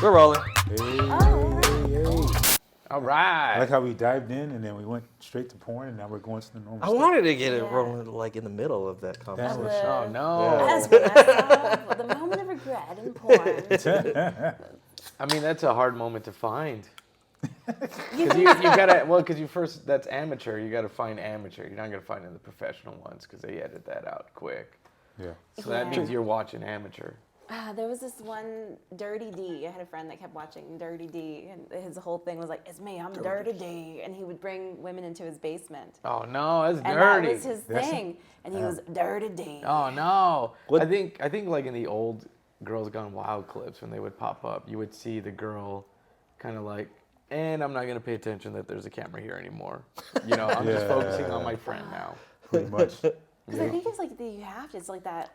We're rolling. Hey. All right. I like how we dived in and then we went straight to porn and now we're going to the normal I stuff. wanted to get it rolling like in the middle of that conversation. Oh no. That's what I saw. The moment of regret in porn. I mean, that's a hard moment to find. Because you gotta, because you first, that's amateur. You gotta find amateur. You're not gonna find in the professional ones because they edit that out quick. Yeah. So that means you're watching amateur. There was this one Dirty D. I had a friend that kept watching Dirty D, and his whole thing was like, "It's me, I'm Dirty D," and he would bring women into his basement. Oh no, that's And dirty. that was his thing, and he was Dirty D. Oh no. What- I think like in the old Girls Gone Wild clips when they would pop up, you would see the girl kind of like, and I'm not gonna pay attention that there's a camera here anymore. You know, I'm just focusing on my friend now. Pretty much. Because I think it's like you have to. It's like that.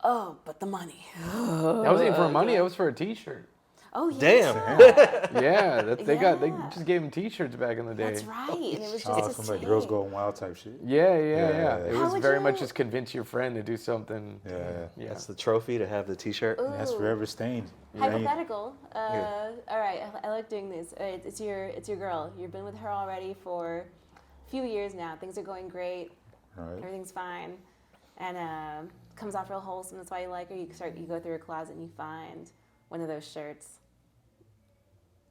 Oh, but the money. That wasn't even for money. That was for a T-shirt. Oh yeah. Damn. Yeah, they Yeah. just gave them T-shirts back in the day. That's right. And it was just Oh, to some like see. girls going wild type shit. Yeah. Yeah. It How was would very you- much just convince your friend to do something. Yeah. That's the trophy to have the T-shirt. Ooh. And that's forever stained. You ain't- Hypothetical. All right, I like doing this. It's your girl. You've been with her already for a few years now. Things are going great. All right. Everything's fine, and comes off real wholesome. That's why you like her. You go through her closet and you find one of those shirts.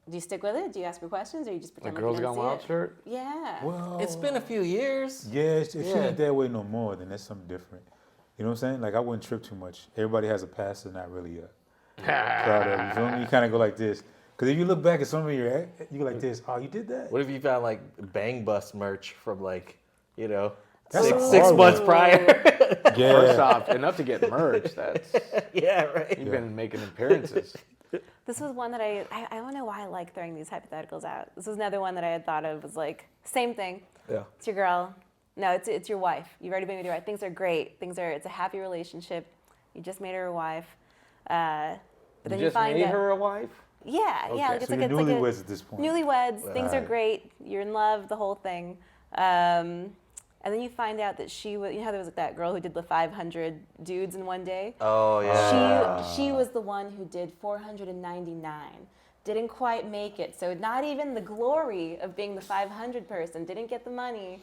Do you stick with it? Do you ask her questions, or you just The pretend Girls like you Gone don't Wild see it? shirt. Yeah. Well, It's been a few years. yeah, if she Yeah. ain't that way no more, then that's something different. You know what I'm saying? Like, I wouldn't trip too much. Everybody has a past they're not really proud of. You feel me? You kind of go like this. Because if you look back at some of your, you go like this. Oh, you did that? What if you found like Bang Bus merch from like, you know, That's a six hard months one. prior? Yeah. First off, enough to get merch. That's Yeah, right. you've been making appearances. This was one that I don't know why I like throwing these hypotheticals out. This was another one that I had thought of. Was like same thing. Yeah. It's your girl. No, it's your wife. You've already been with your wife. Things are great. It's a happy relationship. You just made her a wife. But then you just find made out, her a wife. yeah, Okay. like it's So like you're it's like newlyweds at this point. newlyweds. Things are Right. great. You're in love. The whole thing. And then you find out that she was. You know how there was like that girl who did the 500 dudes in one day. Oh yeah. She was the one who did 499. Didn't quite make it. So not even the glory of being the 500 person. Didn't get the money,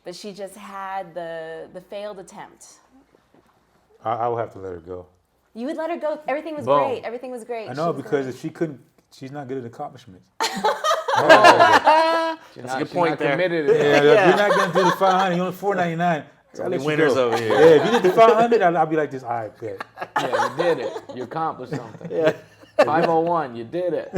but she just had the failed attempt. I would have to let her go. You would let her go. Everything was Boom. great. Everything was great. I She know, was because gonna- if she couldn't, she's not good at accomplishments. That's a good point there. Committed. Yeah, if you're not going to do the 500, you're only 499. I'll let you winners go. over here. Yeah, if you did the 500, I'll be like this. All right, bet. Yeah, you did it. You accomplished something. Yeah. 501, you did it.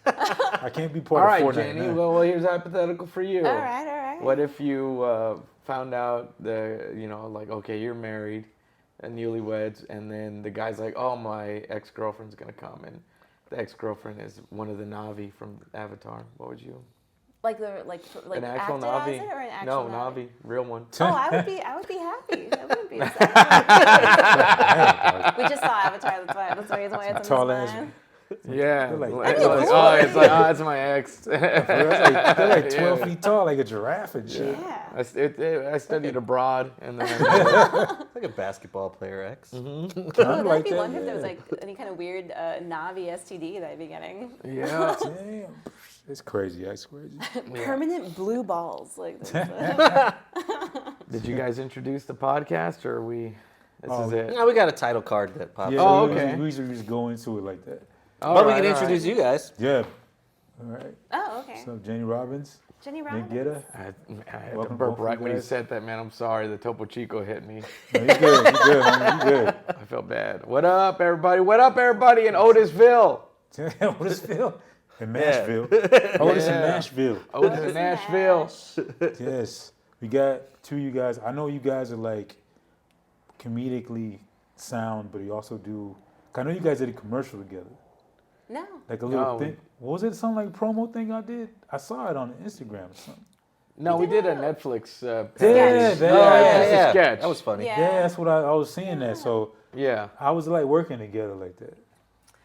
I can't be All part right, of Jenny. 499. Well, here's a hypothetical for you. all right. What if you found out like, okay, you're married, and newlyweds, and then the guy's like, oh, my ex-girlfriend's gonna come, and the ex-girlfriend is one of the Navi from Avatar. What would you? Like An actual acted Navi? as it or an actual No, Navi, real one. Oh, I would be happy. I wouldn't be upset. We just saw Avatar. That's the reason why it's on Tall this ass. line. Yeah. They're like- It's That'd like, be oh, cool. it's like, oh, it's my ex. They're like 12 Yeah. feet tall, like a giraffe and shit. Yeah. I studied abroad, and then Like a basketball player X. Oh, Kinda that'd like be that, wonder if there was yeah. like any kind of weird Navi STD that I'd be getting. yeah. Damn. It's crazy. It's crazy. Permanent blue balls. Like this. Did you guys introduce the podcast, or This is it. Yeah, we got a title card that popped Yeah, up. Oh, we okay. usually- we usually just go into it like that. But we can introduce you guys. Yeah. All right. Oh, okay. What's up, Jeni Robbins? Jenny Nick Robbins. Guerra? I had to Welcome burp both right you when you guys. said that, man. I'm sorry. The Topo Chico hit me. No, you good. You good, homie. You good. I felt bad. What up, everybody? What up, everybody in Otisville? What is Phil? In Nashville. Oh, it's in Yeah. Nashville. Otis in Nashville. Yes. We got two of you guys. I know you guys are like comedically sound, but you also do. I know you guys did a commercial together. No. Like a little No. thing. What was it? Something like a promo thing I did? I saw it on Instagram or something. No, we did a Netflix Yeah, parody. that- Oh, yeah, it's a sketch. That was funny. Yeah. Yeah, that's what I was seeing that. So Yeah. I was like working together like that.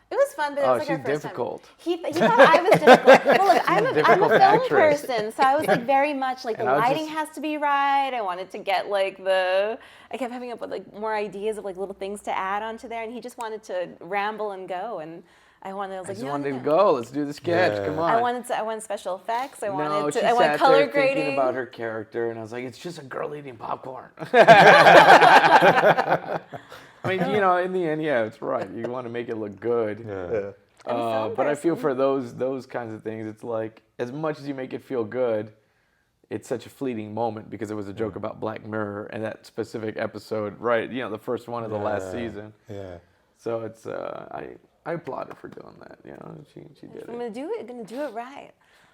It was fun, but it Oh, was like she's our first difficult. time. He thought I was difficult. Well, look, I'm a Difficult film actress. person, so I was like very much like the And I was lighting just- has to be right. I wanted to get like I kept having up with like more ideas of like little things to add onto there, and he just wanted to ramble and go. And I was I like, just no, wanted no, to no. go. Let's do the sketch. Yeah. Come on. I wanted special effects. I no, wanted she to. I want sat color there grading. thinking about her character, and I was like, it's just a girl eating popcorn. I mean, in the end, yeah, it's right. You want to make it look good. Yeah. I'm a film But I feel person. for those kinds of things, it's like as much as you make it feel good, it's such a fleeting moment because it was a joke about Black Mirror and that specific episode, right? The first one of the last season. Yeah. So it's I applaud her for doing that. She did If I'm it. gonna do it right.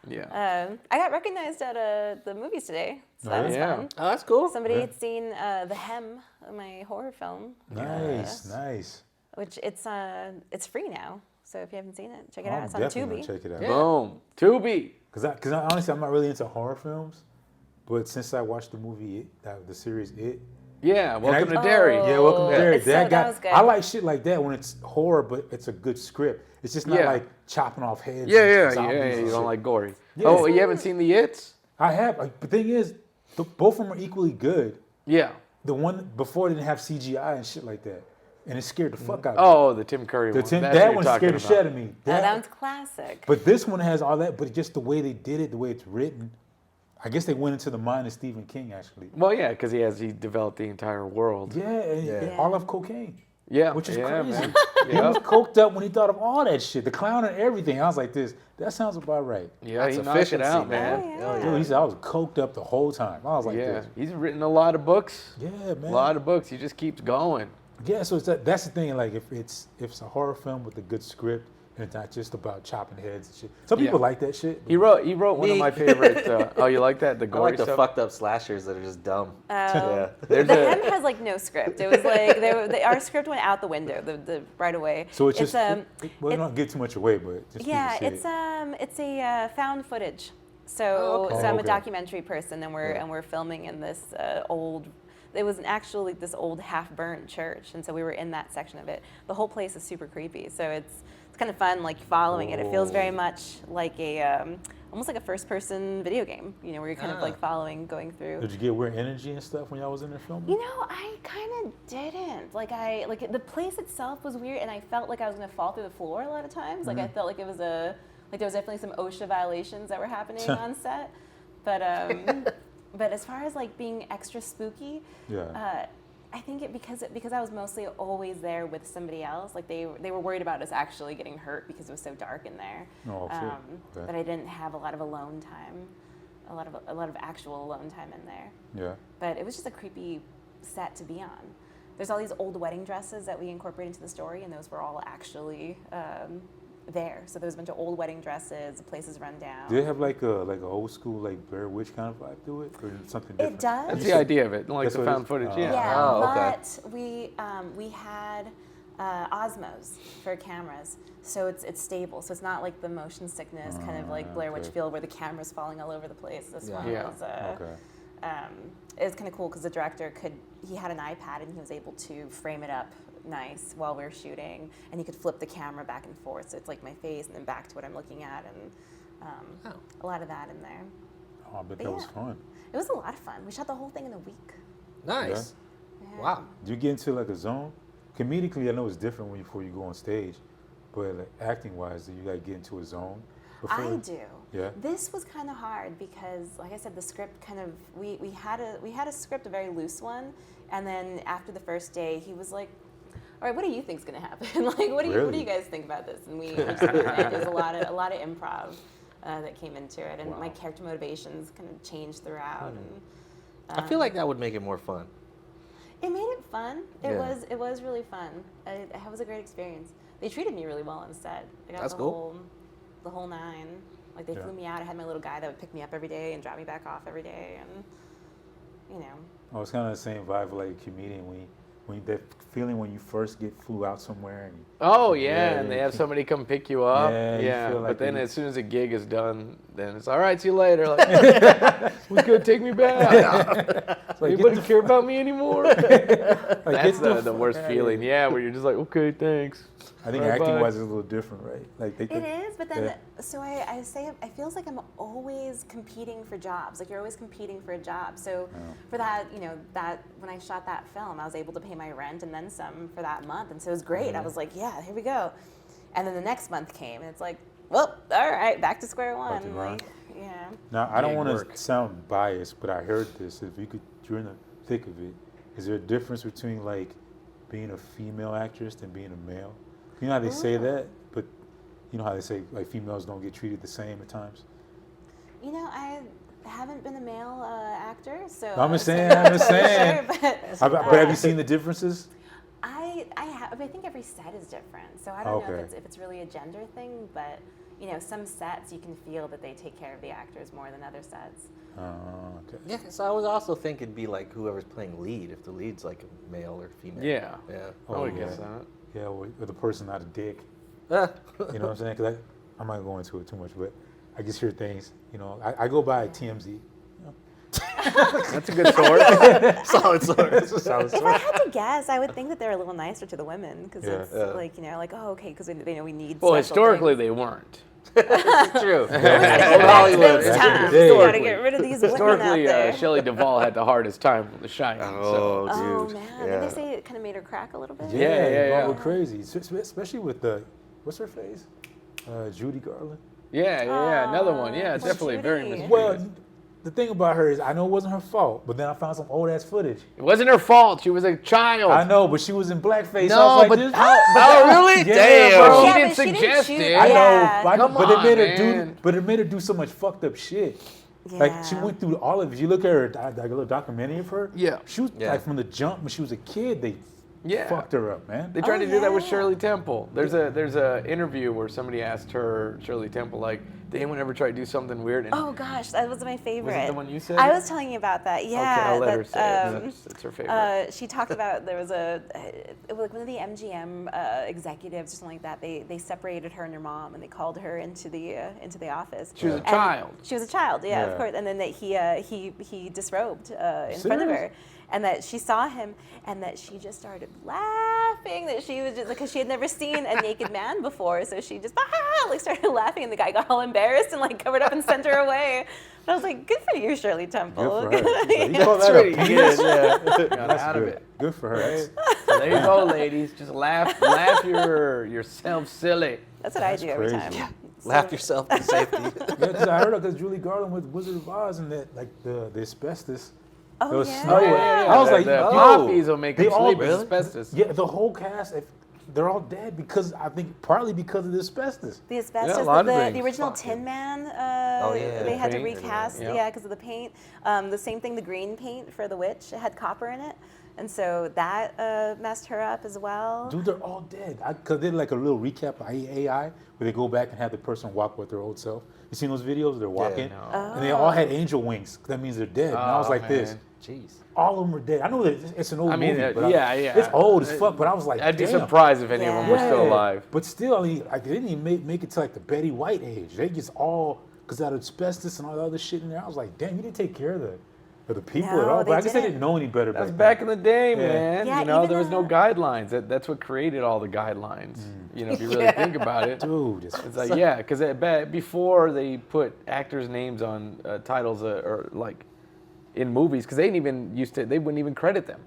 Yeah. I got recognized at the movies today, so that was Yeah. fun. Oh, that's cool. Somebody had seen The Hem, my horror film. Nice. Which it's free now. So if you haven't seen it, check it I'm out. It's on definitely Tubi. gonna check it out. Yeah. Boom. Tubi. Because honestly, I'm not really into horror films, but since I watched the movie the series It. Yeah. Welcome to Oh. Derry. Yeah, welcome to Derry. It's that was good. I like shit like that when it's horror, but it's a good script. It's just not Yeah. like chopping off heads. Yeah. and zombies and You shit. don't like gory. Yeah. Oh, you haven't seen the It's? I have. The thing is, both of them are equally good. Yeah. The one before didn't have CGI and shit like that, and it scared the fuck out of me. Oh, the Tim Curry one. That's what That you're one talking scared the about. shit out of me. That one's classic. But this one has all that, but just the way they did it, the way it's written. I guess they went into the mind of Stephen King, actually. Well, yeah, because he developed the entire world. Yeah, and all of cocaine. Yeah, Which is yeah, crazy. man. He was coked up when he thought of all that shit, the clown and everything. I was like, that sounds about right. Yeah, That's he knocked it efficiency, out, man. man. Oh, yeah. Dude, he said I was coked up the whole time. I was like, Yeah, this. he's written a lot of books. Yeah, A man. lot of books. He just keeps going. Yeah, so that's the thing. Like, if it's a horror film with a good script, and it's not just about chopping heads and shit. Some people like that shit. He wrote one of Me. my favorite. Oh, you like that? The I gory like the stuff. fucked up slashers that are just dumb. Yeah. There's The a, Hem has like no script. It was like our script went out the window the right away. So it's just, well, it- don't give too much away, but just Yeah, people see it's a found footage. So okay. so I'm Oh, a okay. documentary person, and Yeah. we're filming in this old. It was actually this old half-burnt church, and so we were in that section of it. The whole place is super creepy, so it's kind of fun, like following it. It feels very much like a almost like a first-person video game, where you're kind of like going through. Did you get weird energy and stuff when y'all was in there filming? I kind of didn't. The place itself was weird, and I felt like I was gonna fall through the floor a lot of times. Like I felt like it was there was definitely some OSHA violations that were happening on set. But but as far as like being extra spooky, I think because I was mostly always there with somebody else. Like they were worried about us actually getting hurt because it was so dark in there. Oh, shit. Okay. But I didn't have a lot of alone time, a lot of actual alone time in there. Yeah. But it was just a creepy set to be on. There's all these old wedding dresses that we incorporate into the story, and those were all actually there. So there was a bunch of old wedding dresses, the place is run down. Do they have like a old school like Blair Witch kind of vibe to it, or is it something different? It does. that's the idea of it, like That's the what it found is? footage. Oh. Yeah. Yeah, Oh, okay. but we had Osmos for cameras, so it's stable. So it's not like the motion sickness kind of like Blair Witch okay. feel where the camera's falling all over the place. This one Yeah. was Okay. it was kind of cool because the director he had an iPad and he was able to frame it up nice while we were shooting, and he could flip the camera back and forth, so it's like my face and then back to what I'm looking at, and a lot of that in there. Oh, I bet But that was yeah. fun. It was a lot of fun. We shot the whole thing in a week. Nice. Yeah. Wow. Do you get into like a zone? Comedically, I know it's different before you go on stage, but like acting wise, do you like get into a zone? I do. Yeah. This was kind of hard because, like I said, the script kind of we had a script, a very loose one, and then after the first day, he was like, "All right, what do you think's gonna happen? Like, what do Really? you guys think about this?" And we just there was a lot of improv that came into it, and my character motivations kind of changed throughout. And I feel like that would make it more fun. it made it fun. It Yeah. was really fun. It was a great experience. They treated me really well on set. I got That's the cool. whole nine. Like they Yeah. flew me out. I had my little guy that would pick me up every day and drop me back off every day, and Oh, it's kind of the same vibe like a comedian when that feeling when you first get flew out somewhere and Oh yeah, Yeah, and they you have feel- somebody come pick you up. Yeah, you Yeah, feel like but then you- as soon as the gig is done, then it's all right. See you later. Like, who's gonna take me back? like, Anybody care about me anymore? like, That's get the worst fuck outta feeling. here. Yeah, where you're just like, okay, thanks. I think Bye-bye. acting wise is a little different, right? Like it is. But then, so I say it feels like I'm always competing for jobs. Like you're always competing for a job. So for that, that when I shot that film, I was able to pay my rent and then some for that month, and so it was great. I was like, yeah, here we go. And then the next month came, and it's like, well, all right, back to square one. to grind. Like, yeah. Now, I don't Big want work. to sound biased, but I heard this. If you could, you're in the thick of it. Is there a difference between like being a female actress and being a male? You know how they say that, but you know how they say like females don't get treated the same at times. You know, I haven't been a male actor, so I'm just so saying. not I'm just totally saying. sure, But have you seen the differences? I think every set is different, so I don't know Okay. if it's really a gender thing, but you know, some sets you can feel that they take care of the actors more than other sets. Okay. Yeah, so I would also think it'd be like whoever's playing lead, if the lead's like a male or female. Yeah. Yeah. I would yeah. guess that. Yeah, or the person not a dick. Ah. You know what I'm saying? Because I'm not going into it too much, but I just hear things. You know, I go by TMZ. That's a good source. Solid source. Solid If I source. had to guess, I would think that they're a little nicer to the women because Yeah. it's Yeah. like, you know, like, oh, okay, because they know we need. Well, special historically things. they weren't. It's true. Old Hollywood. Hollywood. Those Back in the times. day. We gotta get rid of these women out Historically, there. Shelley Duvall had the hardest time with The Shining. So. Oh dude. man, Yeah. did they say it kind of made her crack a little bit? Yeah. Go crazy, especially with the what's her face, Judy Garland. Yeah. Another one. Yeah, poor definitely very Judy. mysterious. Well, the thing about her is, I know it wasn't her fault, but then I found some old ass footage. It wasn't her fault. She was a child. I know, but she was in blackface. so I No, was like, but this- Oh, really? Yeah, Damn. bro. She Yeah, didn't but she didn't suggest shoot- it. I know, Yeah. but Come it made on, her do. man. But it made her do so much fucked up shit. Like she Yeah. went through all of it. You look at her, like a little documentary of her. Yeah. She was Yeah. like from the jump when she was a kid. They Yeah. fucked her up, man. They tried Oh, to do that with yeah. Shirley Temple. There's a interview where somebody asked her, Shirley Temple, like, did anyone ever try to do something weird? And Oh gosh, that was my favorite. the one you said? I was telling you about that. Yeah. okay, I'll let her that, say it. It's her favorite. She talked about there was it was like one of the MGM executives or something like that. They separated her and her mom, and they called her into the office. She was a And child. She was a child, yeah, Yeah. of course. And then that he disrobed in front of her. Serious? And that she saw him, and that she just started laughing. That she was just because she had never seen a naked man before, so she just like started laughing, and the guy got all embarrassed and like covered up and sent her away. And I was like, "Good for you, Shirley Temple." Good for her. She's like, you call That's that a pretty penis? good. Yeah. Got That's out good. of it. Good for her. That's- So there you go, ladies. Just laugh yourself silly. That's what I do every crazy. time. Yeah. Laugh yourself to safety. Yeah, because I heard because Julie Garland with Wizard of Oz and that like the asbestos. Oh, There was yeah. snow. I was like, the yo, poppies will make they them all- sleep with Really? asbestos. Yeah, the whole cast, they're all dead because I think partly because of the asbestos. The asbestos, Yeah, a lot of the things. original Tin Man, Oh, yeah. they had to Paint. recast, Yeah. yeah, because of the paint. The same thing, the green paint for the witch, it had copper in it. And so that messed her up as well. Dude, they're all dead. Because they did like a little recap of AI where they go back and have the person walk with their old self. You seen those videos? They're walking. no. And they all had angel wings. That means they're dead. And I was Oh, like this. man. Jeez. All of them are dead. I know that it's an old I mean, movie. But yeah. It's old as fuck, but I was like, I'd be damn. surprised if any of them were Yeah. still alive. But still, I mean, they didn't even make it to like the Betty White age. They just all, because that asbestos and all the other shit in there. I was like, damn, you didn't take care of the people No, at all. But they I guess they didn't. didn't know any better That's back back in the day, Yeah. man. Yeah, you know, even there was no the- guidelines. That's what created all the guidelines. You know, if you really think about it. then. Dude, It's like, yeah, because before they put actors' names on titles or like in movies, because they wouldn't even credit them.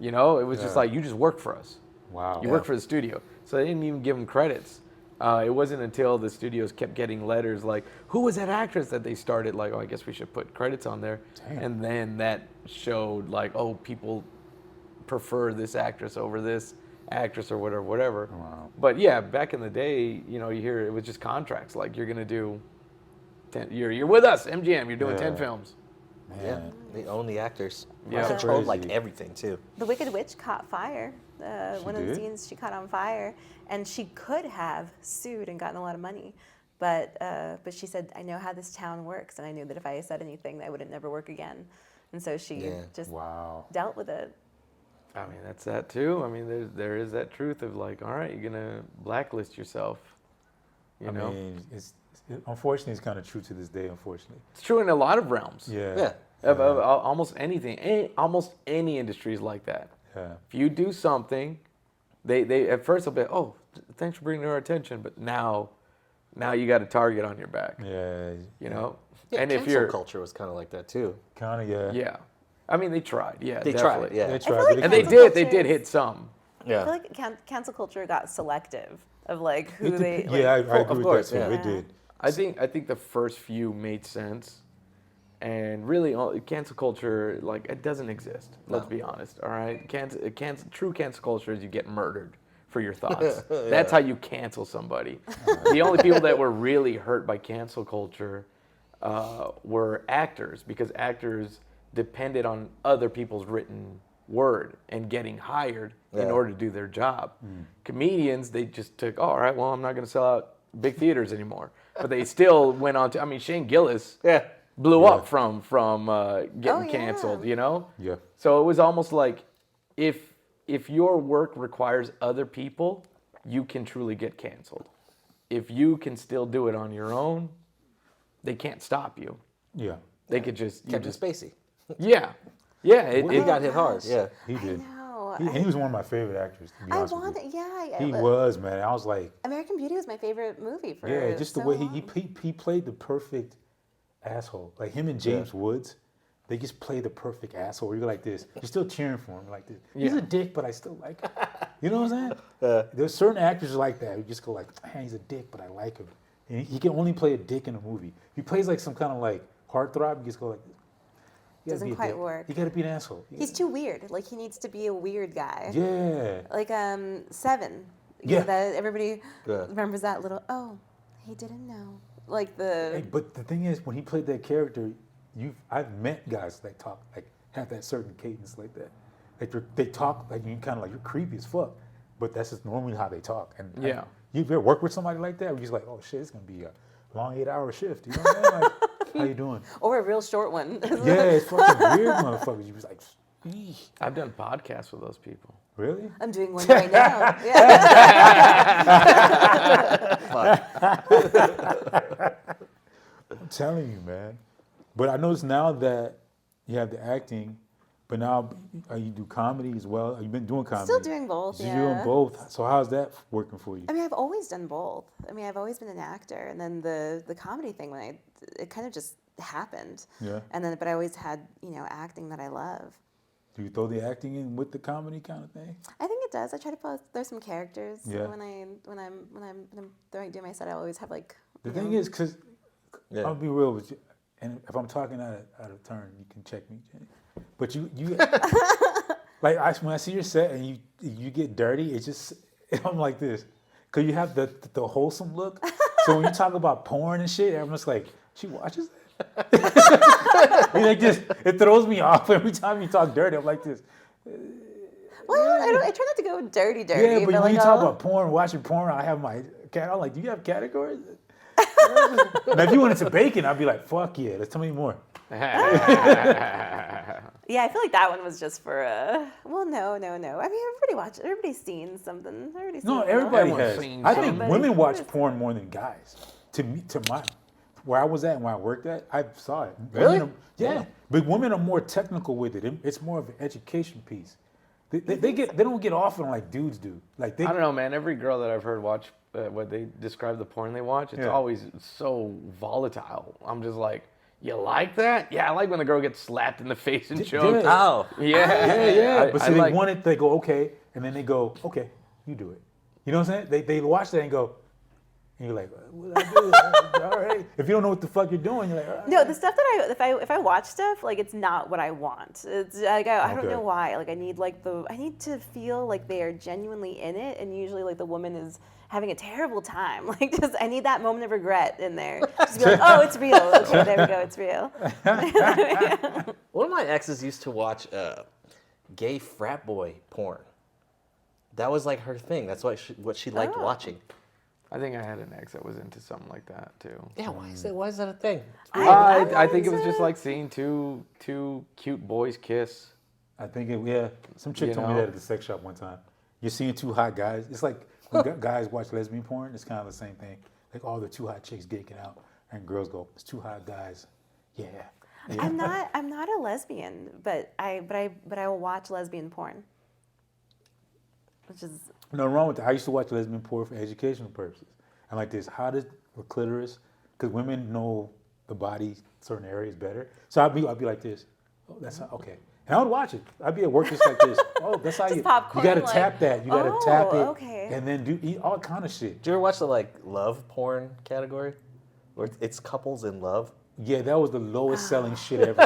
You know, it was just Yeah. like, you just work for us. wow. You work for the studio. So they didn't even give them credits. It wasn't until the studios kept getting letters like, who was that actress, that they started like, oh, I guess we should put credits on there. Damn. And then that showed like, oh, people prefer this actress over this actress or whatever. Wow. But yeah, back in the day, you know, you hear it was just contracts. Like, you're going to do 10, you're with us, MGM, you're doing 10 Yeah. films. Yeah. Man. They own the actors. Yeah. They controlled like Crazy. everything too. The Wicked Witch caught fire. One of the did? scenes she caught on fire, and she could have sued and gotten a lot of money, but she said, "I know how this town works, and I knew that if I said anything, that would never work again," and so she Yeah. just Wow. dealt with it. I mean, that's that too. I mean, there is that truth of like, all right, you're going to blacklist yourself. You know? I mean, unfortunately, it's kind of true to this day, unfortunately. It's true in a lot of realms. Yeah. Of almost anything. Almost any industry is like that. Yeah. If you do something, they at first they'll be, oh, thanks for bringing it to our attention, but now you got a target on your back. Yeah. You know? Yeah, and if cancel you're culture was kind of like that too. Kind of, yeah. yeah. I mean, they tried. Yeah, They definitely. tried. Yeah. They feel tried. like but And they Cancel did culture hit some. I Yeah. feel like cancel culture got selective. of like who It they. dep- Like, yeah, I Of agree with course, that too. yeah. It did. I think the first few made sense, and really, cancel culture like it doesn't exist. Let's be honest. All right, true cancel culture is you get murdered for your thoughts. That's how you cancel somebody. The only people that were really hurt by cancel culture were actors, because actors depended on other people's written word and getting hired in order to do their job. Comedians, they just took, all right, well, I'm not going to sell out big theaters anymore. But they still went on to, I mean, Shane Gillis blew up from getting canceled, you know? Yeah. So it was almost like if your work requires other people, you can truly get canceled. If you can still do it on your own, they can't stop you. Yeah. They could just Kevin Spacey. Yeah. Yeah, He got hit hard. Yeah. He did. know. And he was one of my favorite actors, to be I honest with wanted, you. yeah. He was, man. I was like, American Beauty was my favorite movie for yeah, just the so way long. he played the perfect asshole. Like him and James Woods, they just play the perfect asshole. You're like this. You're still cheering for him like this. He's a dick, but I still like him. You know what I'm saying? There's certain actors like that who just go like, man, he's a dick, but I like him. And he can only play a dick in a movie. If he plays like some kind of like heartthrob, you just go like, you gotta Doesn't be a quite dick. work. You gotta be an asshole. He's too weird. Like he needs to be a weird guy. Yeah. Like Seven. You Yeah. know, that everybody Yeah. remembers that little. Oh, he didn't know. Like Hey, the. but the thing is, when he played that character, I've met guys that talk like have that certain cadence like that. Like they talk like you kind of like you're creepy as fuck, but that's just normally how they talk. And Yeah. you ever work with somebody like that? Where you're just like, oh shit, it's gonna be a long 8-hour shift. You know what I'm saying? Like, how you doing? Or a real short one. Yeah, it's fucking weird, motherfuckers. You was like, eesh. I've done podcasts with those people. Really? I'm doing one right now. Yeah. I'm telling you, man. But I notice now that you have the acting, but now you do comedy as well. You've been doing comedy. Still doing both. You're Yeah. doing both. So how's that working for you? I mean, I've always done both. I mean, I've always been an actor, and then the comedy thing it kind of just happened. Yeah. And then, but I always had acting that I love. Do you throw the acting in with the comedy kind of thing? I think it does. I try to throw some characters. Yeah. When I'm doing my set, I always have like. The thing is, because Yeah. I'll be real with you, and if I'm talking out of turn, you can check me, Jenny. But you like when I see your set and you get dirty, it's just I'm like this, because you have the wholesome look. So when you talk about porn and shit, I'm just like, she watches that. Like this, it throws me off every time you talk dirty. I'm like this. Well, I try not to go dirty. Yeah, but when like you talk about porn, watching porn, I have my I'm like, do you have categories? Now, if you went into bacon, I'd be like, fuck yeah, let's tell me more. Yeah, I feel like that one was just for well, no. I mean, everybody's seen something. Everybody's seen No, something. everybody Everyone's has. seen I think something. women watch porn more than guys. Where I was at and where I worked at, I saw it. Really? Yeah. But women are more technical with it. It's more of an education piece. They don't get off on like dudes do. Like I don't know, man. Every girl that I've heard watch what they describe the porn they watch, it's Yeah. always so volatile. I'm just like, you like that? Yeah, I like when the girl gets slapped in the face and choked. yeah. Oh. Yeah, But I so they like- want it. They go okay, and then they go okay. You do it. You know what I'm saying? They watch that and go, and you're like, what did I do? All right. If you don't know what the fuck you're doing, you're like, all right. No, the stuff that if I watch stuff, like it's not what I want. It's like I don't Okay. know why. Like I need to feel like they are genuinely in it, and usually like the woman is having a terrible time. Like just I need that moment of regret in there. Just be like, oh, it's real. Okay, there we go, it's real. One of my exes used to watch gay frat boy porn. That was like her thing. That's what she liked Oh. watching. I think I had an ex that was into something like that too. Yeah, why is that a thing? I think it was just like seeing two cute boys kiss. I think some chick You told me know? that at the sex shop one time. You're seeing two hot guys. It's like when guys watch lesbian porn. It's kind of the same thing. Like all the two hot chicks geeking out, and girls go, "It's two hot guys." Yeah. I'm not a lesbian, but I will watch lesbian porn. Which is No wrong with that. I used to watch lesbian porn for educational purposes. And like this, how does the clitoris? Because women know the body, certain areas better. So I'd be like this. Oh, that's not, okay. And I would watch it. I'd be at work just like this. Oh, that's how Just you popcorn, gotta like, tap that. You gotta oh, tap it. okay. And then eat all kind of shit. Do you ever watch the like love porn category, where it's couples in love? Yeah, that was the lowest selling shit ever.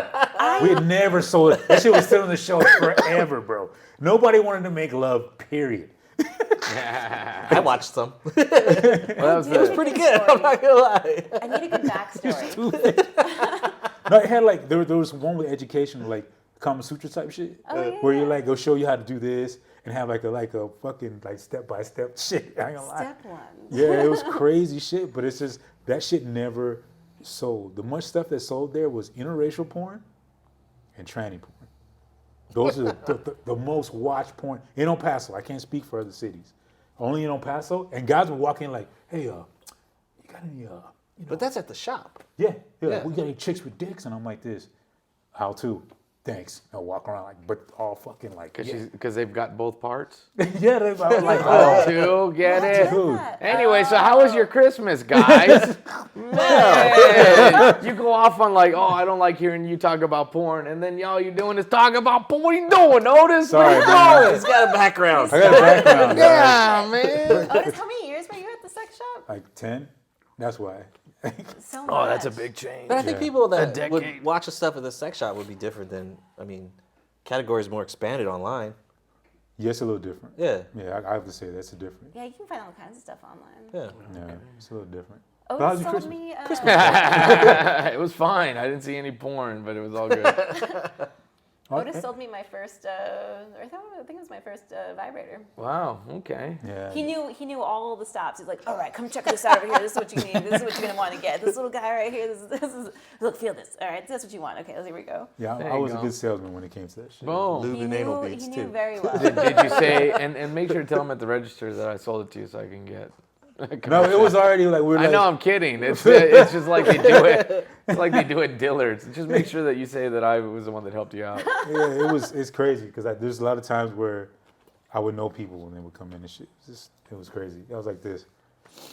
We had never sold it. That shit was still on the shelf forever, bro. Nobody wanted to make love, period. I watched some. Well, that was It was pretty good. I'm not gonna lie. I need a good backstory. No, it had like, there was one with education, like Kama Sutra type shit. Oh, yeah. Where you like, go show you how to do this and have like a fucking like step-by-step shit. I ain't gonna lie. Step one. Yeah, it was crazy shit, but it's just, that shit never sold. The much stuff that sold there was interracial porn and tranny porn. Those are the most watched porn in El Paso. I can't speak for other cities. Only in El Paso. And guys would walk in like, hey, you got any, But that's at the shop. yeah, Yeah. we got any chicks with dicks? And I'm like this, how to? Thanks. I'll walk around like, but all fucking like, Because they've got both parts. yeah, I was like, Oh, oh, two, get What it. is Dude. that? Anyway, so how was your Christmas, guys? Man, you go off on like, oh, I don't like hearing you talk about porn, and then all you're doing is talk about porn. What are you doing, Otis? Sorry, What are you doing? He's got a background. I got a background. guys. Yeah, man. Otis, how many years were you at the sex shop? Like 10? That's why. So much. Oh, that's a big change. But I think Yeah. people that decade. would watch the stuff at the sex shop would be different than, I mean, categories more expanded online. Yeah, it's a little different. Yeah. Yeah, I have to say that's a different. Yeah, you can find all kinds of stuff online. Yeah. Yeah, it's a little different. Otis How's your sold Christmas? me. It was fine. I didn't see any porn, but it was all good. Otis sold me my first. I think it was my first vibrator. Wow. Okay. Yeah. He knew all the stops. He's like, all right, come check this out over here. This is what you need. This is what you're gonna want to get. This little guy right here. This is look, feel this. All right, that's what you want. Okay, here we go. Yeah, There I you was a go. good salesman when it came to that shit. Boom. Lube and anal beads, He too. knew very well. Did you say and make sure to tell him at the register that I sold it to you so I can get? No, it was already like we were I like, know, I'm kidding. It's just like they do it. It's like they do at Dillard's. Just make sure that you say that I was the one that helped you out. yeah, it's crazy because there's a lot of times where I would know people when they would come in and shit. It was crazy. I was like this,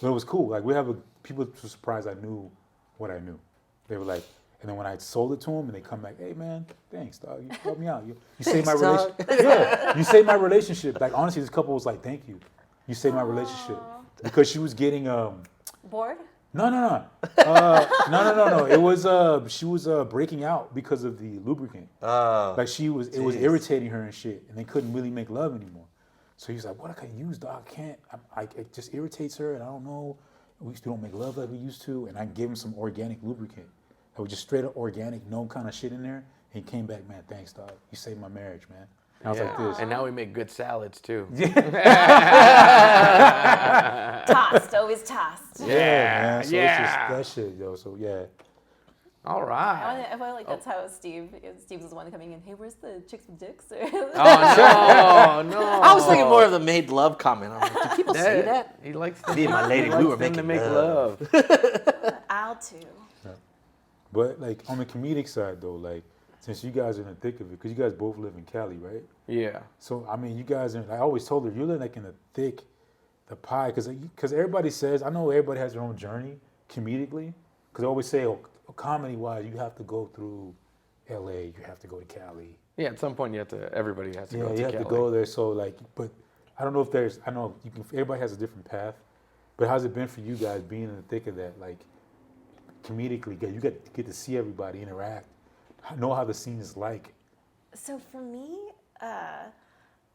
but it was cool. Like people were surprised I knew what I knew. They were like, and then when I sold it to them and they come back, hey man, thanks dog, you helped me out. You saved my Thanks, relationship. Yeah, you saved my relationship. Like honestly, this couple was like, thank you, you saved my relationship because she was getting Bored? No. It was she was breaking out because of the lubricant. Like it was irritating her and shit, and they couldn't really make love anymore. So he was like, "What I can use, dog? I can't. It just irritates her, and I don't know. We still don't make love like we used to." And I gave him some organic lubricant. That was just straight up organic, no kind of shit in there. And he came back, man. Thanks, dog. You saved my marriage, man. And I was like this. And now we make good salads too. Tossed, always tossed. Yeah, man. So yeah. it's just that shit, yo. So yeah. All right. I feel like that's how Steve was the one coming in. Hey, where's the chicks with dicks? Oh no. I was thinking more of the made love comment. I'm like, do people say that? He likes Me and my lady, he we likes were them to making make love. I'll too. But like on the comedic side though, like since you guys are in the thick of it, because you guys both live in Cali, right? Yeah. So I mean, you guys are. I always told her you're like in the thick, the pie, because everybody says I know everybody has their own journey comedically. Because I always say, comedy wise, you have to go through L.A., you have to go to Cali. Yeah. At some point, everybody has to go to you have Cali. to go there. So like, but I don't know if there's. I know you can. Everybody has a different path. But how's it been for you guys being in the thick of that? Like, comedically, you get to see everybody interact, know how the scene is like. So for me,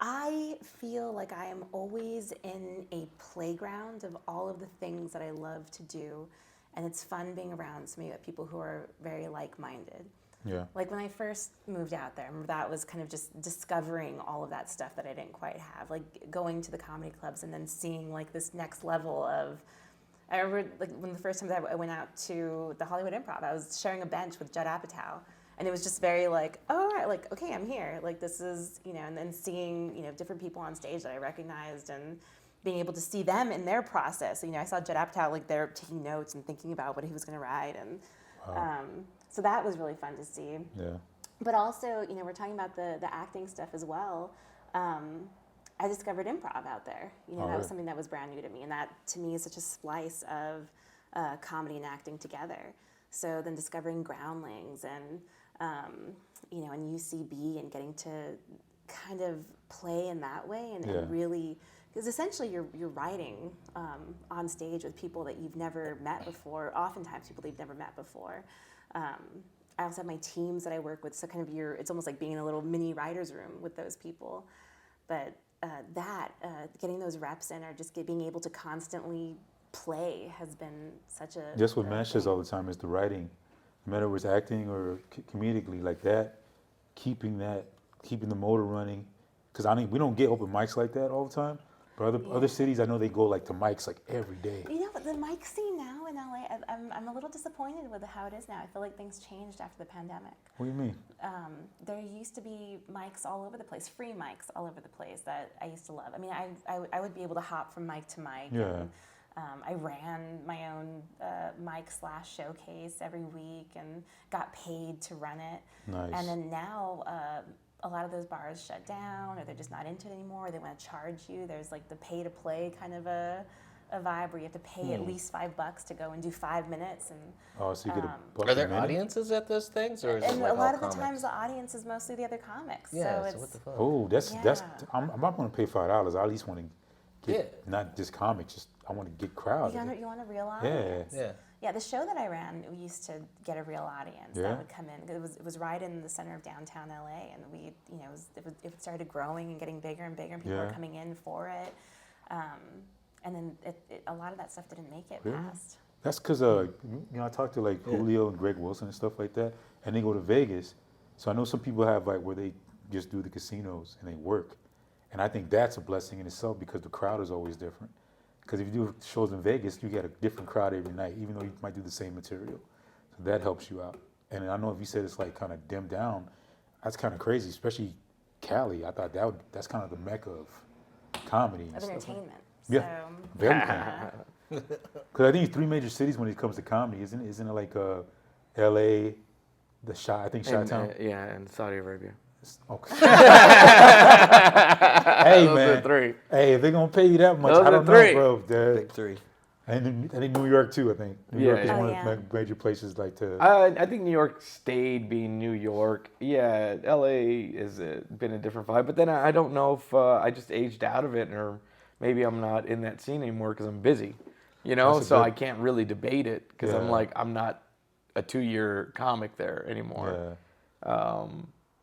I feel like I am always in a playground of all of the things that I love to do. And it's fun being around so many people who are very like-minded. Yeah. Like when I first moved out there, that was kind of just discovering all of that stuff that I didn't quite have. Like going to the comedy clubs and then seeing like this next level of, I remember like when the first time that I went out to the Hollywood Improv, I was sharing a bench with Judd Apatow. And it was just very like, oh, all right, like, okay, I'm here. Like this is, and then seeing, different people on stage that I recognized and being able to see them in their process. I saw Judd Apatow like there taking notes and thinking about what he was going to write. And so that was really fun to see. Yeah. But also, we're talking about the acting stuff as well. I discovered improv out there. That was something that was brand new to me. And that, to me, is such a splice of comedy and acting together. So then discovering Groundlings and you know, in UCB and getting to kind of play in that way and really, because essentially you're writing on stage with people that you've never met before, oftentimes people that you've never met before. I also have my teams that I work with, so kind of it's almost like being in a little mini writer's room with those people. But getting those reps in or just being able to constantly play has been such a... That's what matches all the time is the writing. No matter if it's acting or comedically like that, keeping the motor running. Because we don't get open mics like that all the time. But other cities, I know they go like to mics like every day. You know, but the mic scene now in LA, I'm a little disappointed with how it is now. I feel like things changed after the pandemic. What do you mean? There used to be mics all over the place, free mics all over the place that I used to love. I mean, I would be able to hop from mic to mic. Yeah. And, I ran my own mic/showcase every week and got paid to run it. Nice. And then now, a lot of those bars shut down, or they're just not into it anymore. Or they want to charge you. There's like the pay to play kind of a vibe where you have to pay at least $5 to go and do 5 minutes. And so you get a buck Are a there minute? audiences at those things, or is it and like a lot all of the comics? times the audience is mostly the other comics. Yeah, so so what it's the fuck? Oh, that's Yeah. I'm not going to pay $5. I at least want to get not just comics, just I want to get crowd. you want a real audience. Yeah. Yeah, the show that I ran, we used to get a real audience Yeah. that would come in. It was right in the center of downtown LA, and it started growing and getting bigger and bigger, and people were coming in for it. And then a lot of that stuff didn't make it past. That's because I talked to like Julio and Greg Wilson and stuff like that, and they go to Vegas. So I know some people have like where they just do the casinos and they work, and I think that's a blessing in itself because the crowd is always different. Because if you do shows in Vegas, you get a different crowd every night, even though you might do the same material. So that helps you out. And I know if you said it's like kind of dimmed down, that's kind of crazy, especially Cali. I thought that's kind of the mecca of comedy and Of stuff. entertainment. Yeah. So, Very common. Because I think 3 major cities when it comes to comedy, isn't it like L.A., I think Chi-Town? And Saudi Arabia. Okay. Hey, Those man. are 3. Hey, if they're going to pay you that much, Those I don't are 3. know, bro. Big 3. And I think New York, too, I think. New Yeah, York is yeah. one Oh, of the major places like to... I think New York stayed being New York. Yeah, LA has been a different vibe. But then I don't know if I just aged out of it, or maybe I'm not in that scene anymore because I'm busy. You know, That's a so good- I can't really debate it because I'm not a 2-year comic there anymore. Yeah.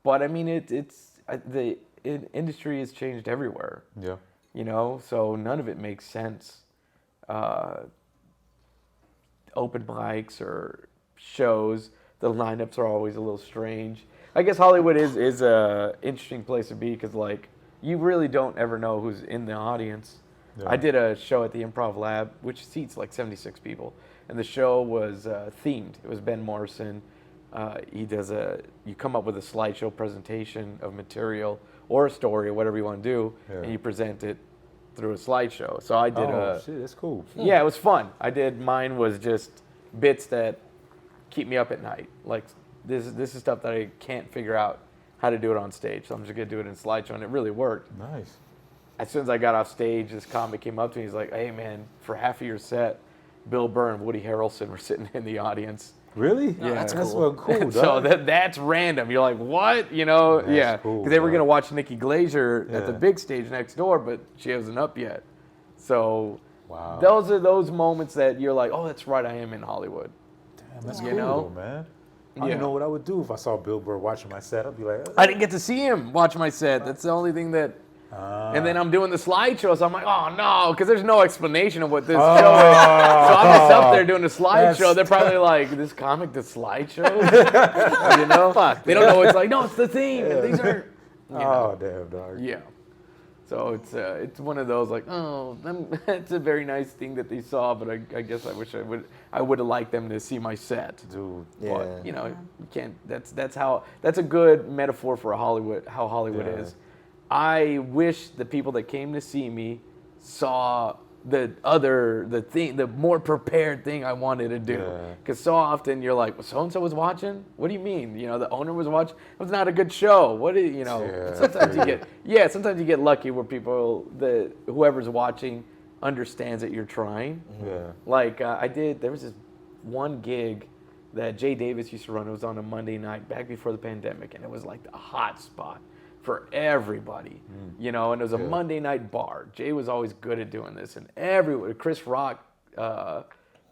But I mean, the industry has changed everywhere. Yeah. You know, so none of it makes sense. Open mics or shows, the lineups are always a little strange. I guess Hollywood is a interesting place to be because like you really don't ever know who's in the audience. Yeah. I did a show at the Improv Lab, which seats like 76 people, and the show was themed. It was Ben Morrison. You come up with a slideshow presentation of material or a story or whatever you want to do, and you present it through a slideshow. So I did shit, that's cool. yeah, it was fun. Mine was just bits that keep me up at night. Like this is stuff that I can't figure out how to do it on stage. So I'm just gonna do it in slideshow, and it really worked. Nice. As soon as I got off stage, this comic came up to me. He's like, "Hey man, for half of your set, Bill Burr and Woody Harrelson were sitting in the audience." Really? Yeah. that's That's cool. well cool, So dog. that's random. You're like, what? You know? That's Yeah. cool, Because they were dog. gonna watch Nikki Glazer at the Yeah. big stage next door, but she wasn't up yet. So Wow. those are those moments that you're like, oh, that's right, I am in Hollywood. Damn, that's You cool, know? though, man. I Yeah. don't know what I would do if I saw Bill Burr watching my set. I'd be like, I didn't get to see him watch my set. That's the only thing that. And then I'm doing the slideshow, so I'm like, oh no, because there's no explanation of what this show is. So I'm just up there doing a slideshow. They're probably like, this comic does slideshows? You know? Fuck. They don't know. It's like, no, it's the theme. And these are. oh, damn, dog. Yeah. So it's one of those like, oh, it's a very nice thing that they saw, but I guess I wish I would have liked them to see my set. Dude. Yeah. But you know, you can't. That's a good metaphor for how Hollywood Yeah. is. I wish the people that came to see me saw the more prepared thing I wanted to do. Yeah. Because so often you're like, well, so and so was watching. What do you mean? You know, the owner was watching. It was not a good show. What do you know? Yeah, sometimes you yeah. sometimes you get lucky where whoever's watching understands that you're trying. Yeah. Like there was this one gig that Jay Davis used to run. It was on a Monday night back before the pandemic, and it was like the hot spot for everybody, you know, and it was a Monday night bar. Jay was always good at doing this, and Chris Rock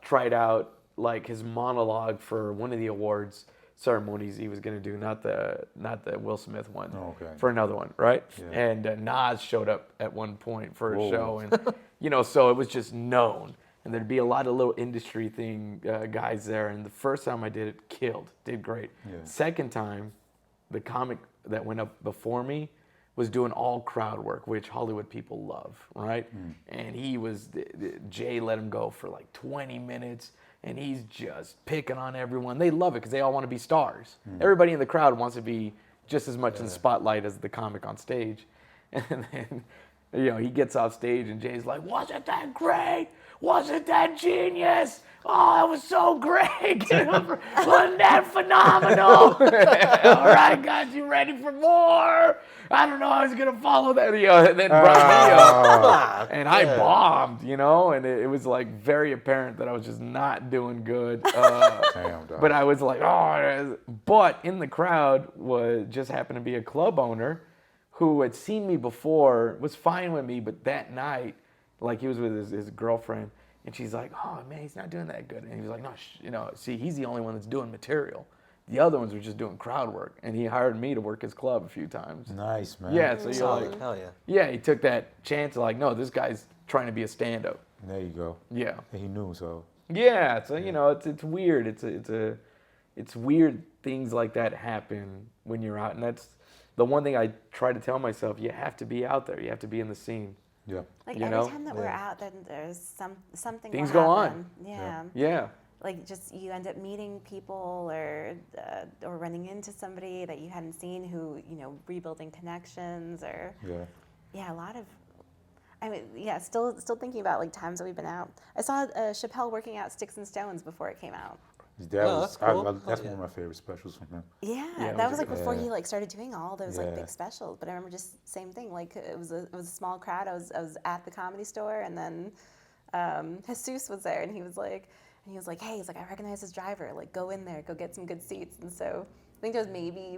tried out like his monologue for one of the awards ceremonies he was gonna do, not the Will Smith one, for another one, right? Yeah. And Nas showed up at one point for a show, and you know, so it was just known, and there'd be a lot of little industry guys there. And the first time I did it, did great. Yeah. Second time, the comic that went up before me was doing all crowd work, which Hollywood people love, right? And Jay let him go for like 20 minutes, and he's just picking on everyone. They love it because they all want to be stars. Everybody in the crowd wants to be just as much in the spotlight as the comic on stage. And then, you know, he gets off stage, and Jay's like, wasn't that great? Wasn't that genius? Oh, that was so great. Wasn't that phenomenal? All right, guys, you ready for more? I don't know, I was going to follow that. You know, and then brought me up. And I bombed, you know, and it was like very apparent that I was just not doing good. Damn, dog. But I was like, oh. But in the crowd just happened to be a club owner who had seen me before, was fine with me, but that night, like he was with his girlfriend, and she's like, oh man, he's not doing that good. And he was like, no, you know, see, he's the only one that's doing material. The other ones were just doing crowd work, and he hired me to work his club a few times. Nice, man. Yeah, so you're like, hell yeah. Yeah, he took that chance of like, no, this guy's trying to be a stand-up. There you go. Yeah. And he knew, so. Yeah, so you know, it's weird. It's weird things like that happen when you're out, and that's the one thing I try to tell myself. You have to be out there. You have to be in the scene. Yeah. Like you every know? time that we're out, then there's something. Things will go happen. on. Yeah. Yeah. Like just you end up meeting people or running into somebody that you hadn't seen who, you know, rebuilding connections or a lot of. I mean, yeah, still thinking about like times that we've been out. I saw Chappelle working out Sticks and Stones before it came out. That's cool. That's one of my favorite specials from him. Yeah, that was like before he like started doing all those like big specials. But I remember just same thing. Like it was a small crowd. I was at the Comedy Store, and then Jesus was there, and he was like, hey, he's like, I recognize his driver. Like, go in there, go get some good seats. And so I think there was maybe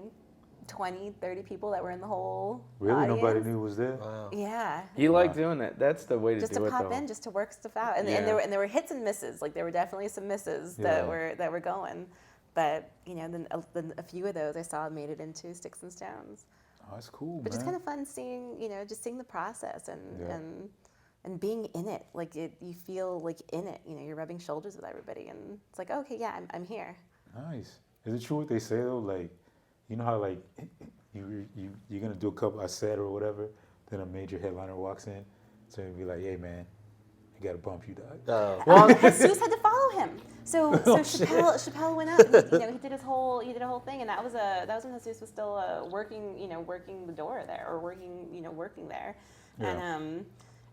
20, 30 people that were in the whole audience. Nobody knew was there? Wow. Yeah. He liked doing that. That's the way to just do to it, pop though. in, just to work stuff out, and there were hits and misses. Like there were definitely some misses that were going, but you know, then a few of those I saw made it into Sticks and Stones. Oh, that's cool, But man. just kind of fun seeing, you know, just seeing the process and being in it. Like you feel like in it. You know, you're rubbing shoulders with everybody, and it's like, okay, yeah, I'm here. Nice. Is it true what they say though? Like, you know how like you're gonna do a set or whatever, then a major headliner walks in, so you'll be like, hey man, I gotta bump you, dog. Well, Jesus had to follow him. So Chappelle went up. And he did a whole thing, and that was when Jesus was still working the door there, or working there, and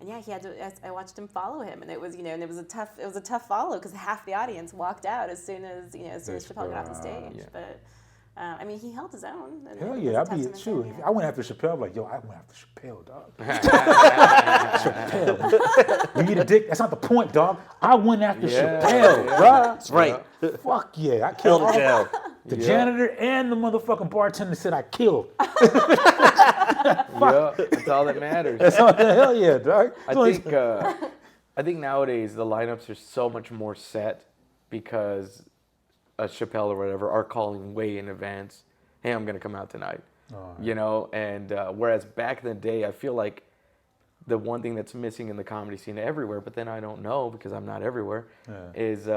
yeah, he had to. I watched him follow him, and it was a tough follow because half the audience walked out as soon as Chappelle got off the stage, but. I mean, he held his own. Hell yeah, I'd be true. I went after Chappelle, I'm like, yo, I went after Chappelle, dog. Chappelle. You need a dick? That's not the point, dog. I went after Chappelle, dog. That's right. Fuck yeah, I killed Held it down. the janitor and the motherfucking bartender said I killed. Yeah, that's all that matters. That's all, hell yeah, dog. I think nowadays the lineups are so much more set because Chappelle or whatever are calling way in advance. Hey, I'm gonna come out tonight. You know, and whereas back in the day, I feel like the one thing that's missing in the comedy scene everywhere, but then I don't know because I'm not everywhere, is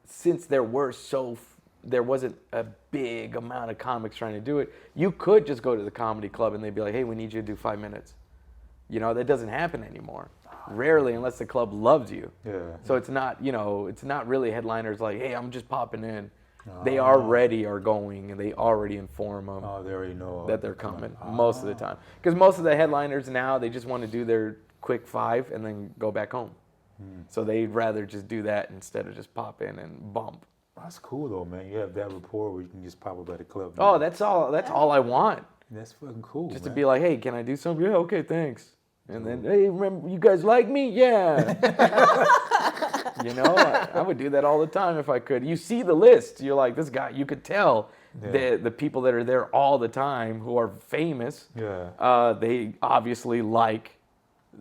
since there wasn't a big amount of comics trying to do it, you could just go to the comedy club and they'd be like, hey, we need you to do 5 minutes. You know, that doesn't happen anymore. Rarely, unless the club loves you. Yeah. So it's not really headliners like, hey, I'm just popping in. They already are going, and they already inform them they already know that they're coming most of the time. Because most of the headliners now, they just want to do their quick 5 and then go back home. So they'd rather just do that instead of just pop in and bump. That's cool though, man. You have that rapport where you can just pop up at a club. Oh, that's all I want. That's fucking cool. Just to be like, hey, can I do something? Yeah, okay, thanks. And then, hey, remember, you guys like me? Yeah. You know, I would do that all the time if I could. You see the list, you're like, this guy, you could tell the people that are there all the time who are famous, they obviously like,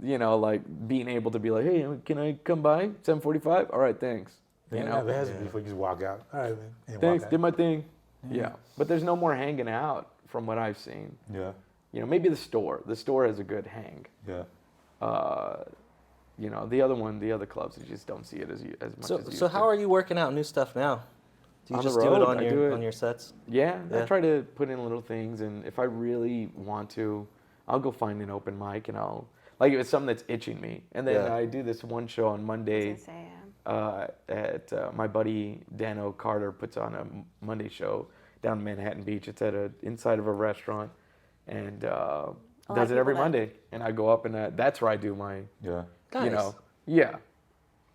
you know, like being able to be like, hey, can I come by 7:45? All right, thanks. You know, that has to be before you just walk out. All right, man. And thanks, walk did out. my thing. Yeah, but there's no more hanging out from what I've seen. Yeah. You know, maybe the store. The store has a good hang. Yeah. You know, the other clubs, you just don't see it as much as you used So how to. are you working out new stuff now? Do you On the just do it road, on I do it. on your sets? Yeah, I Yeah. try to put in little things, and if I really want to, I'll go find an open mic, and I'll, like, if it's something that's itching me. And then Yeah. I do this one show on Monday at my buddy Dano Carter puts on a Monday show down in Manhattan Beach. It's at inside of a restaurant, and does it every Monday. And I go up, and that's where I do my, Yeah. you know,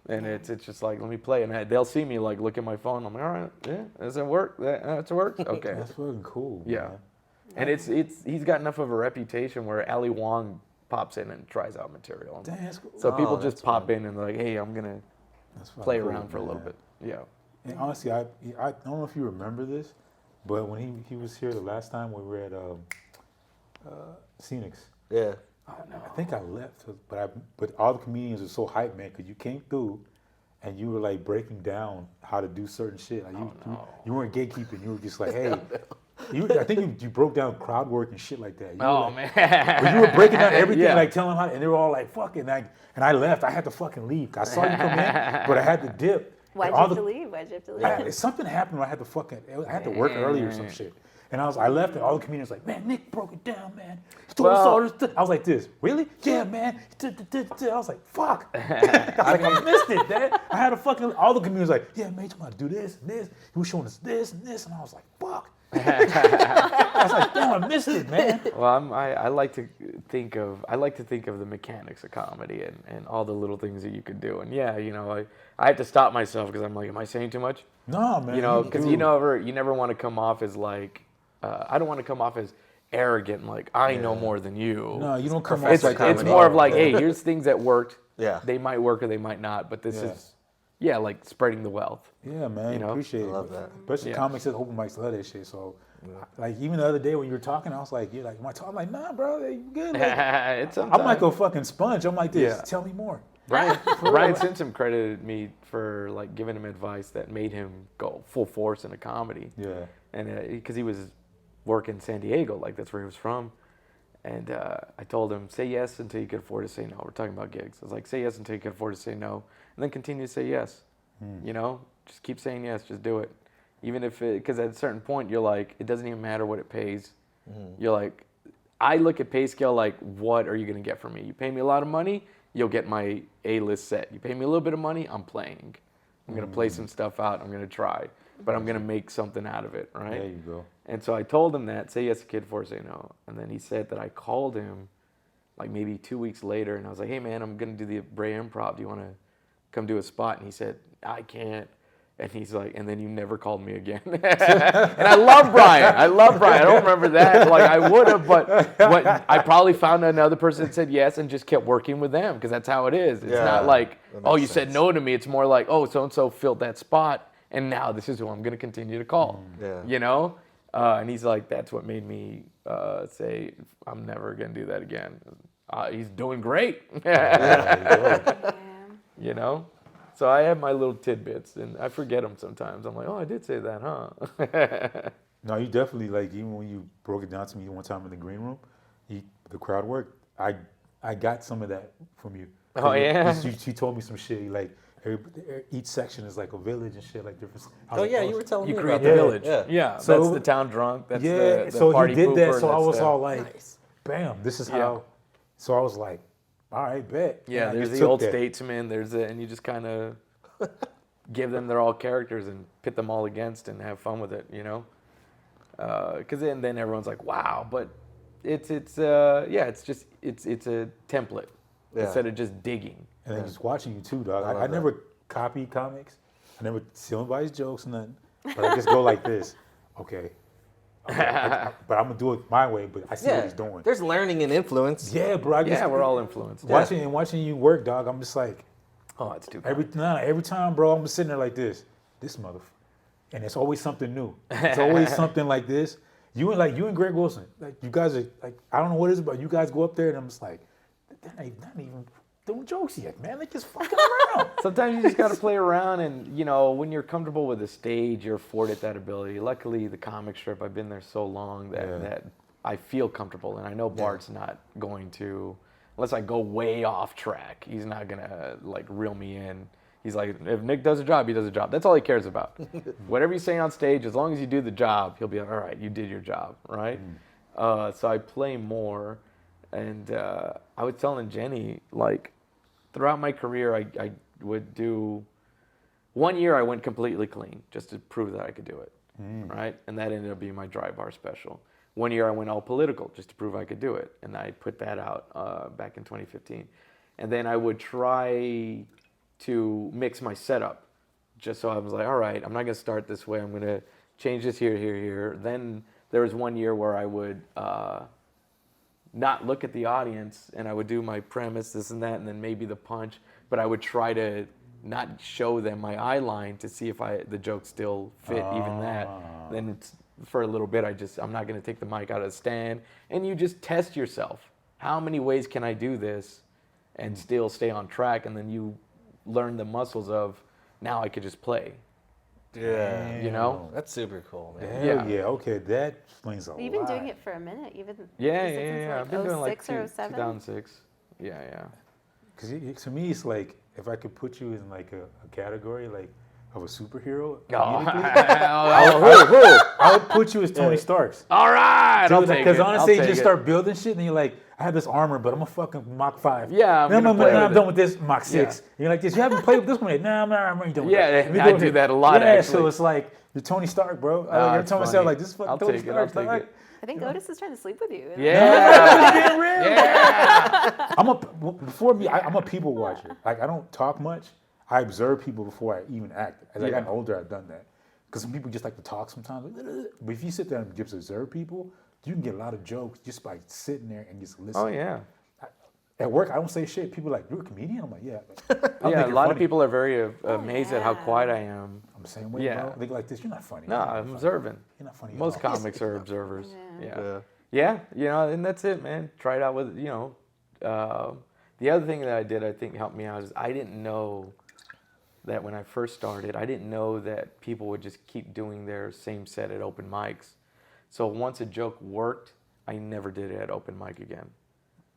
and it's just like, let me play, and they'll see me like look at my phone. I'm like, all right, yeah, does it work? That's work. Okay. That's fucking cool. Yeah. Man. And he's got enough of a reputation where Ali Wong pops in and tries out material. Damn, that's cool. So people that's just pop in and they're like, hey, I'm gonna That's fucking play cool, around for a little man. bit. Yeah. And honestly, I don't know if you remember this, but when he was here the last time we were at Scenics, Yeah. I think I left, but all the comedians were so hyped, man, because you came through and you were like breaking down how to do certain shit. Like you weren't gatekeeping. You were just like, hey. I think you broke down crowd work and shit like that. You were like, man. but you were breaking down everything, Yeah. like telling them how, and they were all like, "Fuck it," and I left. I had to fucking leave. I saw you come in, but I had to dip. Why'd And you all have the- to leave? Why'd you have to leave? Something happened where I had to work early or some shit. And I left, and all the comedians like, "Man, Nick broke it down, man. He told us all this." I was like, "This really? Yeah, man." I was like, "Fuck." I missed it, man. I had all the comedians like, "Yeah, man, you want to do this and this." He was showing us this and this, and I was like, "Fuck." I was like, "Damn, I missed it, man." Well, I like to think of the mechanics of comedy and all the little things that you could do. And yeah, you know, I have to stop myself because I'm like, am I saying too much? No, man. You know, because do. you never want to come off as like, I don't want to come off as arrogant, and like I know more than you. No, you don't come off It's like that it's at more all. of like, hey, here's things that worked. Yeah. They might work or they might not, but this Yeah. is, like spreading the wealth. Yeah, man. You know? Appreciate it. love that. Especially Yeah. comics at open mics love that shit. So, like, even the other day when you were talking, I was like, "You're like, am I talking?" I'm like, "Nah, bro, you good." Like, It's I'm like sometimes. a fucking sponge. I'm like this. Yeah. Tell me more. Brian Simpson credited me for like giving him advice that made him go full force into comedy. Yeah. And because he was working in San Diego, like that's where he was from. And I told him, say yes until you could afford to say no. We're talking about gigs. I was like, say yes until you can afford to say no, and then continue to say yes. You know, just keep saying yes. Just do it. Even if because at a certain point you're like, it doesn't even matter what it pays. You're like, I look at pay scale like, what are you gonna get from me? You pay me a lot of money, you'll get my A-list set. You pay me a little bit of money, I'm playing. I'm gonna play some stuff out. I'm gonna try, but I'm gonna make something out of it, right? There you go. And so I told him that, say yes, kid, before say no. And then he said that I called him like maybe 2 weeks later, and I was like, hey man, I'm gonna do the Bray Improv. Do you wanna come do a spot? And he said, I can't. And he's like, and then you never called me again. And I love Brian. I don't remember that. Like I would have, but I probably found another person that said yes and just kept working with them because that's how it is. It's not like, oh, you said no to me. It's more like, oh, so-and-so filled that spot, and now this is who I'm going to continue to call. Yeah. You know? And he's like, that's what made me say, I'm never going to do that again. He's doing great. You know? So I have my little tidbits, and I forget them sometimes. I'm like, oh, I did say that, huh? No, you definitely, like, even when you broke it down to me one time in the green room, the crowd work, I got some of that from you. Oh, yeah? She told me some shit, like, each section is like a village and shit, like different. I was Oh like, yeah, you were telling You me create about the that. village. Yeah. So- that's the town drunk. That's yeah, the so party he did that, pooper, so I that's was the- all like, Nice. bam, this is Yeah. how. So I was like, all right, bet. Yeah, And I there's just the took old that. statesman. And you just kind of give them their all characters and pit them all against and have fun with it, you know? Because then everyone's like, wow, but it's a template instead of just digging. And then just watching you too, dog. I love never copy comics. I never steal anybody's jokes and nothing. But I just go like this. Okay. But I'm gonna do it my way. But I see what he's doing. There's learning and influence. Yeah, bro. Yeah, we're all influenced. watching you work, dog. I'm just like, Oh, it's too Every time, bro, I'm sitting there like this motherfucker, and it's always something new. It's always something like this. You and Greg Wilson, like you guys are like, I don't know what it is, but you guys go up there and I'm just like, they're not even doing jokes yet, man. They're just fucking around. Sometimes you just got to play around, and you know, when you're comfortable with the stage, you're afforded that ability. Luckily, the comic strip, I've been there so long that I feel comfortable, and I know Bart's not going to, unless I go way off track, he's not gonna like reel me in. He's like, if Nick does a job, he does a job. That's all he cares about. Whatever you say on stage, as long as you do the job, he'll be like, all right, you did your job, right? So I play more, and I was telling Jeni, like, throughout my career, I would do, 1 year I went completely clean, just to prove that I could do it, right? And that ended up being my Dry Bar special. 1 year I went all political, just to prove I could do it, and I put that out back in 2015. And then I would try to mix my setup, just so I was like, all right, I'm not gonna start this way. I'm gonna change this here, here, here. Then there was 1 year where I would not look at the audience, and I would do my premise, this and that, and then maybe the punch. But I would try to not show them my eye line to see if the joke still fit even that. Then for a little bit, I'm not gonna take the mic out of the stand, and you just test yourself. How many ways can I do this and still stay on track? And then you learn the muscles of, now I could just play. Yeah. You know? That's super cool, man. Hell yeah. Okay, that explains a lot. You've been doing it for a minute. You've been Yeah. since I've been doing like 06 or 07? 2006. Yeah. Because to me, it's like, if I could put you in like a category like of a superhero, I would put you as Tony Stark's. All right, I'll take it. Because honestly, you I'll just take start building shit, and you're like, I have this armor, but I'm a fucking Mach 5. Yeah, then I'm done with this Mach 6. And you're like this. You haven't played with this one yet. Nah, I'm already done with that. Yeah, I do that a lot, yeah, actually. so it's like, you're Tony Stark, bro. I it's tell myself, funny. like, this is fucking I'll Tony take it, Stark. I'll take it. I think Otis is trying to sleep with you. Yeah. Yeah. I'm a people watcher. Like, I don't talk much. I observe people before I even act. As I got older, I've done that. Because some people just like to talk sometimes. But if you sit there and just observe people, you can get a lot of jokes just by sitting there and just listening. Oh yeah. At work, I don't say shit. People are like, you're a comedian? I'm like, yeah. Yeah, a lot of people are very amazed at how quiet I am. I'm the same way, Yeah. bro. They go like this, you're not funny. No, You're not I'm funny. observant. You're not funny at Most all." comics are observers. Yeah. Yeah, you know, and that's it, man. Try it out with, the other thing that I did, I think helped me out is I didn't know that when I first started, I didn't know that people would just keep doing their same set at open mics. So once a joke worked, I never did it at open mic again.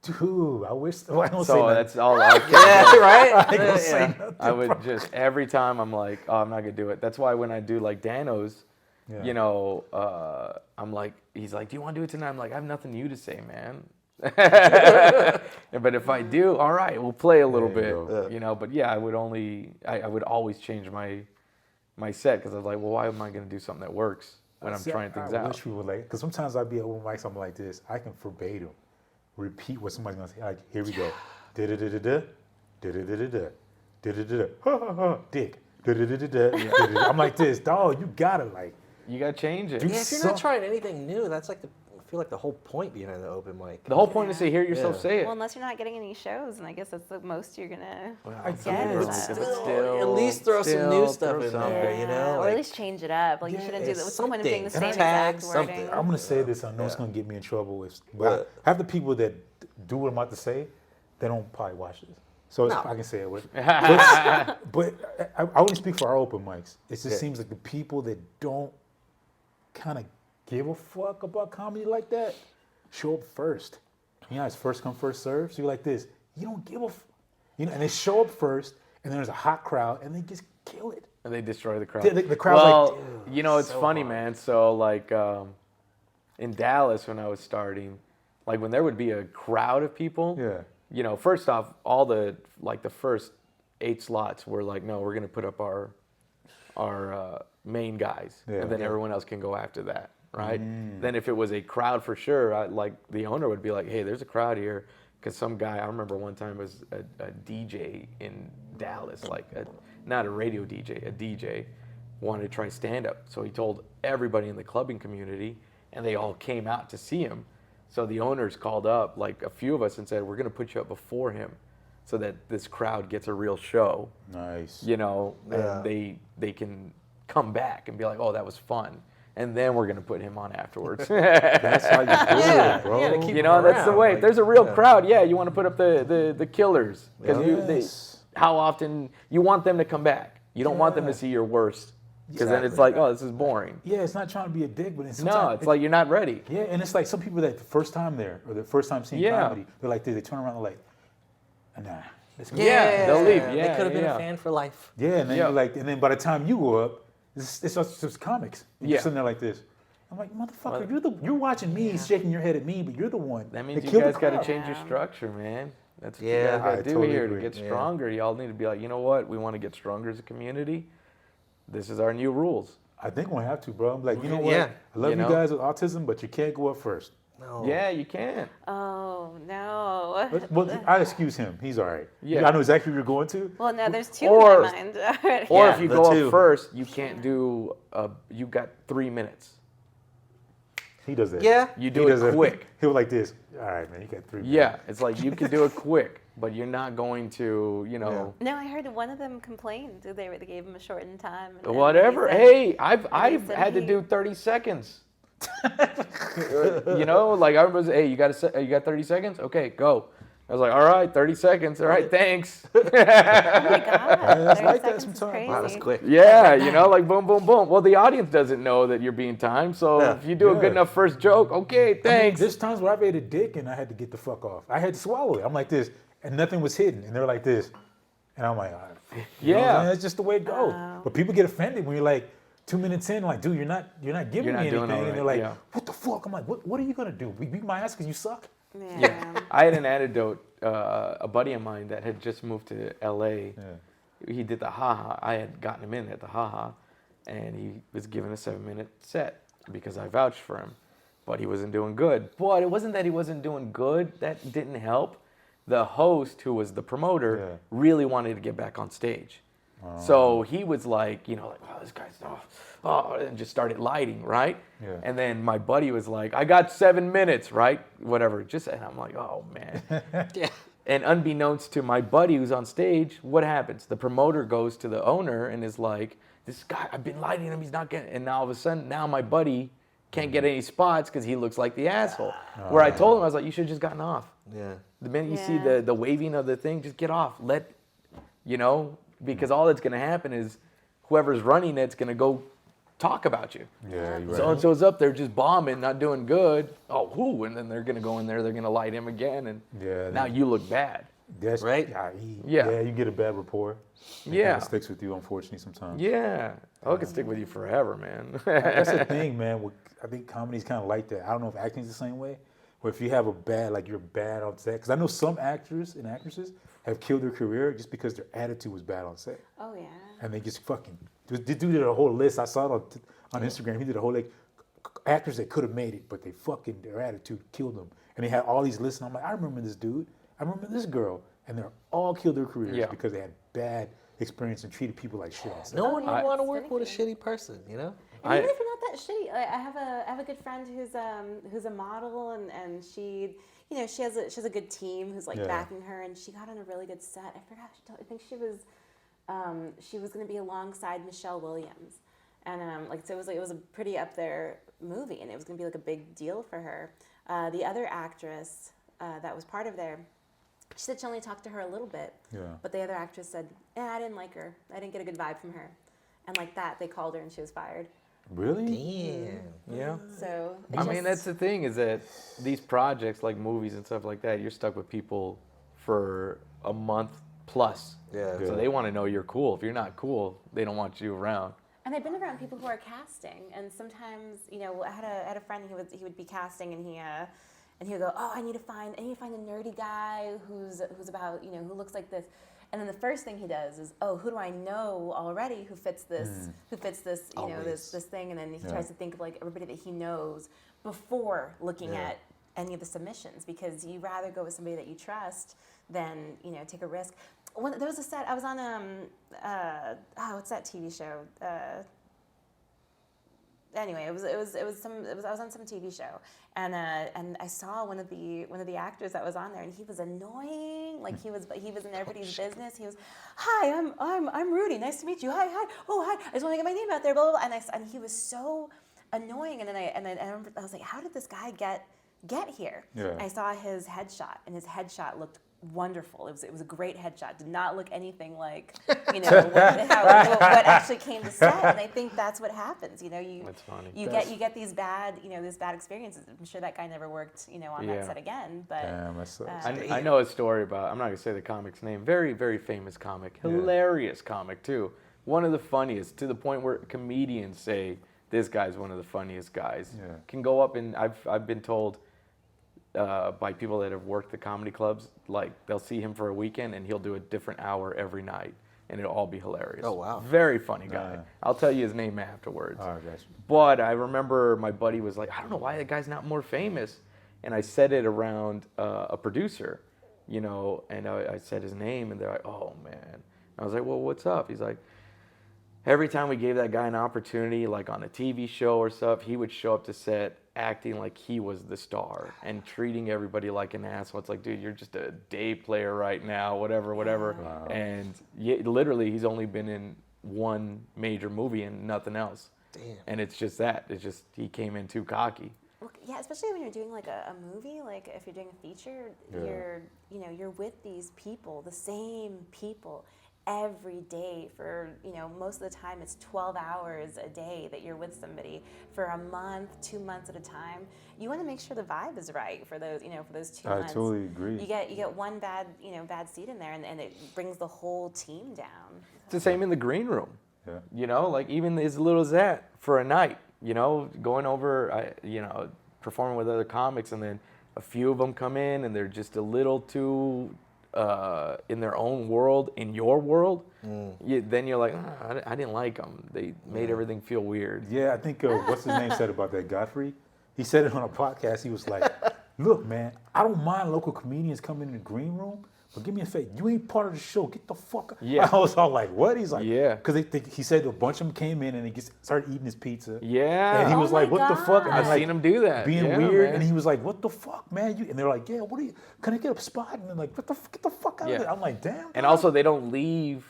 Dude, I wish. Well, I don't say So nothing. that's all I could Yeah, right? I ain't gonna say nothing. I would just, every time I'm like, oh, I'm not going to do it. That's why when I do like Dano's, I'm like, he's like, do you want to do it tonight? I'm like, I have nothing new to say, man. But if I do, all right, we'll play a little There bit, you go. But yeah, I would always change my set because I was like, well, why am I going to do something that works when I'm trying things I out? wish we would like, because sometimes I'd be at open mics, I'm like this. I can verbatim repeat what somebody's gonna say. Like, here we go. Da da da da da da da da da da da da ha ha ha dick. Da da da da da. I'm like this, dog. You gotta like. You got to change it. Do Yeah, if you're not trying anything new, that's like I feel like the whole point behind the open mic. The whole point is to hear yourself Yeah. say it. Well, unless you're not getting any shows, and I guess that's the most you're gonna I get. get is it. that. At least throw some new stuff in something. there, you know? or Like, at least change it up. Like you Yeah, shouldn't do that. What's the point of doing the something. same Tag, exact something. wording? I'm gonna say this. I know it's gonna get me in trouble. But What? half the people that do what I'm about to say, they don't probably watch this. So No. I can say it with. But I only speak for our open mics. It just seems like the people that don't kind of give a fuck about comedy like that show up first. You know, it's first come, first serve. So you're like this. You don't give a and they show up first, and then there's a hot crowd, and they just kill it. And they destroy the crowd. The crowd's well, like, you know, it's so funny, hard. man. So, like, in Dallas when I was starting, like, when there would be a crowd of people, yeah. First off, all the first 8 slots were like, no, we're going to put up our main guys, Yeah. and then everyone else can go after that, right? Then if it was a crowd for sure, the owner would be like, hey, there's a crowd here. Because some guy, I remember one time was a DJ in Dallas, not a radio DJ, a DJ, wanted to try stand-up. So he told everybody in the clubbing community, and they all came out to see him. So the owners called up, like a few of us, and said, we're going to put you up before him. so that this crowd gets a real show. Nice. You know, Yeah. and they can come back and be like, oh, that was fun. And then we're going to put him on afterwards. That's how you do Yeah, it, bro. yeah, to keep You know, that's the around, way. like, If there's a real yeah. crowd, yeah, you want to put up the killers. Because Yes. how often you want them to come back. You don't want them to Yeah. see your worst. Because then it's Exactly. like, oh, this is boring. Yeah, it's not trying to be a dick, but it's No, sometimes it's like you're not ready. yeah, and it's like some people that the first time there or the first time seeing Yeah. comedy, they're like this. They turn around, they're like, nah, let's go. Yeah, they'll leave. they Yeah, could have been yeah. a fan for life. Yeah, and then Yeah. you're like, and then by the time you go up, it's just comics. And Yeah. You're sitting there like this. I'm like, motherfucker, you're watching me, shaking your head at me, but you're the one. That means that you killed the guys got to crowd. change your structure, man. That's what Yeah, you guys got I to do totally here agree. to get Yeah. stronger. Y'all need to be like, you know what? We want to get stronger as a community. This is our new rules. I think we'll have to, bro. I'm like, you know what? Yeah. I love You you, know? guys with autism, but you can't go up first. No. Yeah, you can. Oh no. Well, I excuse him. He's all right. Yeah. I know exactly where you're going to. Well, no, there's two Or- in my mind already. Or Yeah, if you the go two. up first, you can't do. You got 3 minutes. He does that. Yeah. You He do does it that. quick. He'll like this. All right, man. You got 3 minutes. Yeah, it's like you can do it quick, but you're not going to, you know, No, I heard one of them complained. They gave him a shortened time. and whatever. he said- Hey, I've said had to he- do 30 seconds. You know, like I remember, hey, you got 30 seconds? Okay, go. I was like, all right, 30 seconds. All right, thanks. Oh my God. that's 30 like that seconds is sometimes. crazy. Wow, that's quick. Yeah, you know, like boom, boom, boom. Well, the audience doesn't know that you're being timed, so Yeah. if you do a Yeah. good enough first joke, okay, I mean, thanks. there's times where I've ate a dick and I had to get the fuck off. I had to swallow it. I'm like this, and nothing was hidden. And they're like this. And I'm like, all right. You know what I'm Yeah. saying? That's just the way it goes. Wow. But people get offended when you're like 2 minutes in, like, dude, you're not giving You're me not anything. doing all And right, they're like, yeah. what the fuck? I'm like, what are you gonna do? Beat my ass because you suck? Yeah. I had an anecdote. A buddy of mine that had just moved to LA. Yeah. He did the haha. I had gotten him in at the haha, and he was given a 7-minute set because I vouched for him. But he wasn't doing good. But it wasn't that he wasn't doing good. That didn't help. The host, who was the promoter, Yeah. really wanted to get back on stage. So he was like, you know, like, oh, this guy's, and just started lighting, right? Yeah. And then my buddy was like, I got 7 minutes, right? Whatever. And I'm like, oh, man. Yeah. And unbeknownst to my buddy who's on stage, what happens? The promoter goes to the owner and is like, this guy, I've been lighting him, he's not getting, and now all of a sudden, now my buddy can't get any spots because he looks like the asshole. Where I told him, I was like, you should have just gotten off. Yeah. The minute you see Yeah. the waving of the thing, just get off. You know, because all that's going to happen is whoever's running it's going to go talk about you. Yeah, you're right. So-and-so's up there just bombing, not doing good. Oh, whoo, and then they're going to go in there, they're going to light him again, and Yeah, now you look bad. That's Right? Yeah. you get a bad rapport. It Yeah. kinda sticks with you, unfortunately, sometimes. Yeah. Oh, it can stick with you forever, man. That's the thing, man. I think comedy's kind of like that. I don't know if acting's the same way. Where if you have a bad, like you're bad on set. Because I know some actors and actresses have killed their career just because their attitude was bad on set. Oh yeah. And they just fucking, the dude did a whole list. I saw it on Instagram. He did a whole, like, actors that could have made it, but they fucking, their attitude killed them. And they had all these lists. And I'm like, I remember this dude. I remember this girl. And they're all killed their careers Yeah. because they had bad experience and treated people like shit on set. No one would I- want to work with a shitty person, you know? And I- even if you're not that shitty, like, I have a good friend who's a model, and she, you know, she has a good team who's like Yeah. backing her, and she got on a really good set. I forgot. I think she was going to be alongside Michelle Williams, and like so it was a pretty up there movie, and it was going to be like a big deal for her. The other actress that was part of there, she said she only talked to her a little bit, Yeah. but the other actress said, I didn't like her. I didn't get a good vibe from her. And like that, they called her and she was fired. Really? Damn. Yeah. So I mean, that's the thing is that these projects like movies and stuff like that, you're stuck with people for a month plus. Yeah. Yeah. So they want to know you're cool. If you're not cool, they don't want you around. And I've been around people who are casting, and sometimes, you know, I had a friend, he would be casting, and he would go, oh, I need to find a nerdy guy who's about, you know, who looks like this. And then the first thing he does is, oh, who do I know already who fits this, you know, Always. this thing, and then he Yeah. tries to think of like everybody that he knows before looking Yeah. at any of the submissions, because you rather go with somebody that you trust than, you know, take a risk. There was a set I was on what's that TV show? Anyway, I was on some TV show, and I saw one of the actors that was on there, and he was annoying anything. Like he was in everybody's business. He was, hi, I'm Rudy. Nice to meet you. Hi. Oh, hi. I just want to get my name out there. Blah blah blah. And he was so annoying. And then I was like, how did this guy get here? Yeah. I saw his headshot, and his headshot looked wonderful. It was a great headshot. Did not look anything like, what actually came to set. And I think that's what happens. That's funny. You get these bad experiences. I'm sure that guy never worked on that set again. But Damn, that sucks. I know a story about, I'm not going to say the comic's name, very, very famous comic, hilarious comic too. One of the funniest, to the point where comedians say, this guy's one of the funniest guys. Yeah. Can go up, and I've been told by people that have worked the comedy clubs, like they'll see him for a weekend and he'll do a different hour every night and it'll all be hilarious. Oh, wow. Very funny guy. I'll tell you his name afterwards. All right, guys. But I remember my buddy was like, I don't know why that guy's not more famous. And I said it around a producer, and I said his name, and they're like, oh man. I was like, well, what's up? He's like, every time we gave that guy an opportunity, like on a TV show or stuff, he would show up to set acting like he was the star and treating everybody like an asshole. It's like, dude, you're just a day player right now, whatever. Wow. And literally, he's only been in one major movie and nothing else. Damn. And it's just that. It's just he came in too cocky. Yeah, especially when you're doing like a movie, like if you're doing a feature, you're with these people, the same people, every day for, most of the time it's 12 hours a day that you're with somebody for a month, 2 months at a time. You want to make sure the vibe is right for those, for those 2 months. I totally agree. You get one bad seat in there and it brings the whole team down. It's the same in the green room. Yeah. Like even as little as that for a night, going over, performing with other comics, and then a few of them come in and they're just a little too in their own world, in your world, then you're like, I didn't like them. They made everything feel weird. Yeah, I think what's his name said about that, Godfrey? He said it on a podcast. He was like, look, man, I don't mind local comedians coming in the green room, but give me a favor. You ain't part of the show. Get the fuck out. Yeah. I was all like, what? He's like, yeah. Because he said a bunch of them came in and he started eating his pizza. Yeah. And he was like, what the fuck? And I've like, seen him do that. Being Yeah, weird. man. And he was like, what the fuck, man? And they're like, yeah, what are you, can I get a spot? And they're like, get the fuck out of there. I'm like, damn. And also, they don't leave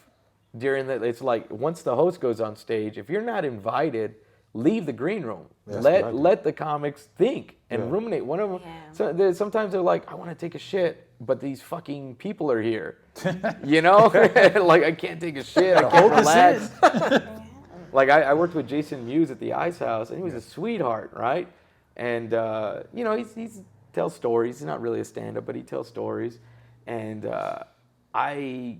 during the, it's like, once the host goes on stage, if you're not invited, leave the green room. Let the comics think and ruminate. One of them, sometimes they're like, I want to take a shit, but these fucking people are here. Like, I can't take a shit. I can't relax. Like, I worked with Jason Mewes at the Ice House, and he was a sweetheart, right? And, he's tells stories. He's not really a stand-up, but he tells stories. And I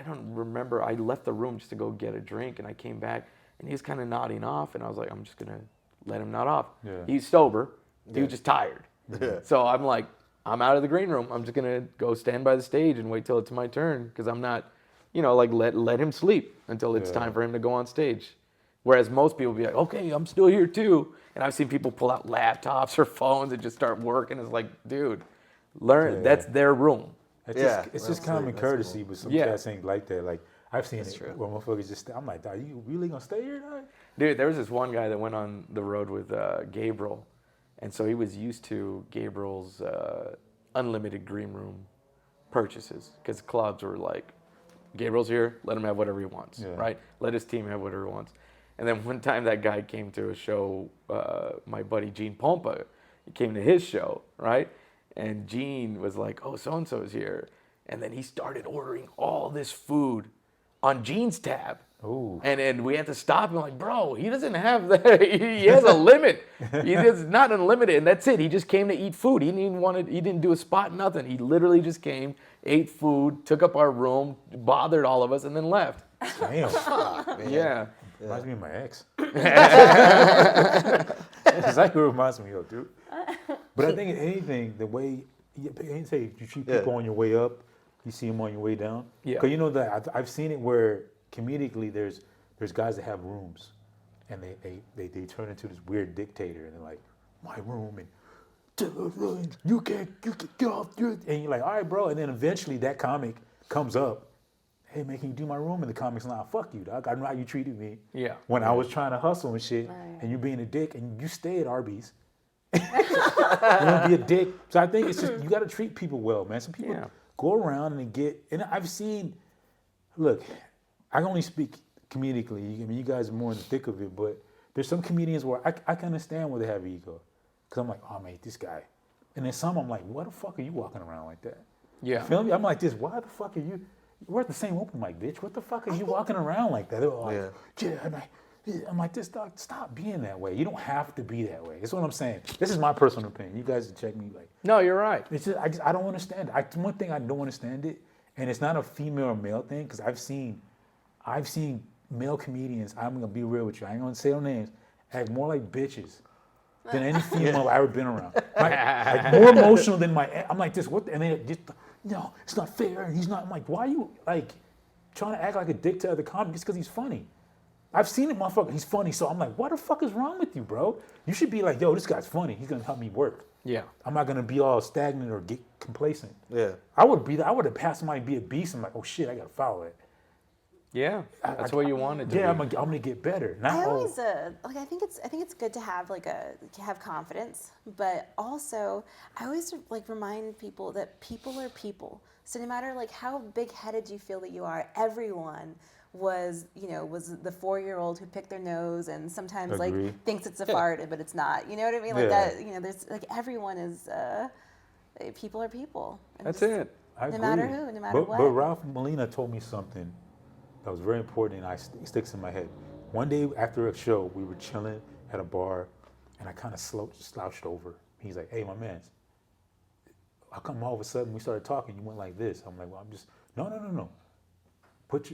don't remember. I left the room just to go get a drink, and I came back, and he was kind of nodding off, and I was like, I'm just going to let him nod off. Yeah. He's sober. He was just tired. Yeah. So I'm like, I'm out of the green room. I'm just going to go stand by the stage and wait till it's my turn, because I'm not, let him sleep until it's time for him to go on stage. Whereas most people be like, okay, I'm still here too. And I've seen people pull out laptops or phones and just start working. It's like, dude, learn. That's their room. It's just common courtesy, but some cats ain't like that. Like, I've seen it true. where motherfuckers just, I'm like, are you really going to stay here tonight? Dude, there was this one guy that went on the road with Gabriel. And so he was used to Gabriel's unlimited green room purchases, because clubs were like, Gabriel's here, let him have whatever he wants, right? Let his team have whatever he wants. And then one time that guy came to a show, my buddy Gene Pompa, he came to his show, right? And Gene was like, oh, so-and-so's here. And then he started ordering all this food on Gene's tab. Ooh. And we had to stop him, like, bro, he doesn't have that. He has a limit. It's not unlimited, and that's it. He just came to eat food. He didn't do a spot, nothing. He literally just came, ate food, took up our room, bothered all of us, and then left. Damn. Yeah. Reminds me of my ex. Exactly what it reminds me of, dude. But I think anything, the way, you treat people on your way up, you see them on your way down. Yeah. Because that I've seen it where comedically there's guys that have rooms, and they turn into this weird dictator, and they're like, my room, and you can't get off your, and you're like, all right, bro. And then eventually that comic comes up. Hey man, can you do my room? And the comic's like, fuck you, dog. I know how you treated me. Yeah. When I was trying to hustle and shit, and you being a dick, and you stay at Arby's. You don't be a dick. So I think it's just, you got to treat people well, man. Some people go around and and I've seen, look, I can only speak comedically. I mean, you guys are more in the thick of it, but there's some comedians where I can understand where they have ego. Because I'm like, oh, man, this guy. And then some I'm like, why the fuck are you walking around like that? Yeah. You feel me? I'm like this, why the fuck are you? We're at the same open mic, bitch. What the fuck are you walking around like that? They're like, I'm like, this dog, stop being that way. You don't have to be that way. That's what I'm saying. This is my personal opinion. You guys check me like. No, you're right. It's just, I don't understand it. One thing I don't understand it, and it's not a female or male thing, because I've seen male comedians, I'm gonna be real with you, I ain't gonna say no names, act more like bitches than any female I've ever been around. Like more emotional than I'm like this, what, and then just, no, it's not fair, and he's not, I'm like, why are you, like, trying to act like a dick to other comics just because he's funny? I've seen it, motherfucker, he's funny, so I'm like, what the fuck is wrong with you, bro? You should be like, yo, this guy's funny, he's gonna help me work. Yeah. I'm not gonna be all stagnant or get complacent. Yeah. I would have passed somebody be a beast, I'm like, oh shit, I gotta follow it. Yeah, that's what you wanted to Yeah, be. I'm gonna get better. I always like. I think it's good to have have confidence, but also I always like remind people that people are people. So no matter like how big-headed you feel that you are, everyone was the 4-year-old who picked their nose and sometimes like thinks it's a fart, but it's not. You know what I mean? Like that. There's like everyone is. People are people. And That's just, it. No matter who, no matter what. But Ralph Molina told me something that was very important, and it sticks in my head. One day after a show, we were chilling at a bar, and I kind of slouched over. He's like, hey, my man, how come all of a sudden we started talking, you went like this? I'm like, well, I'm just, no.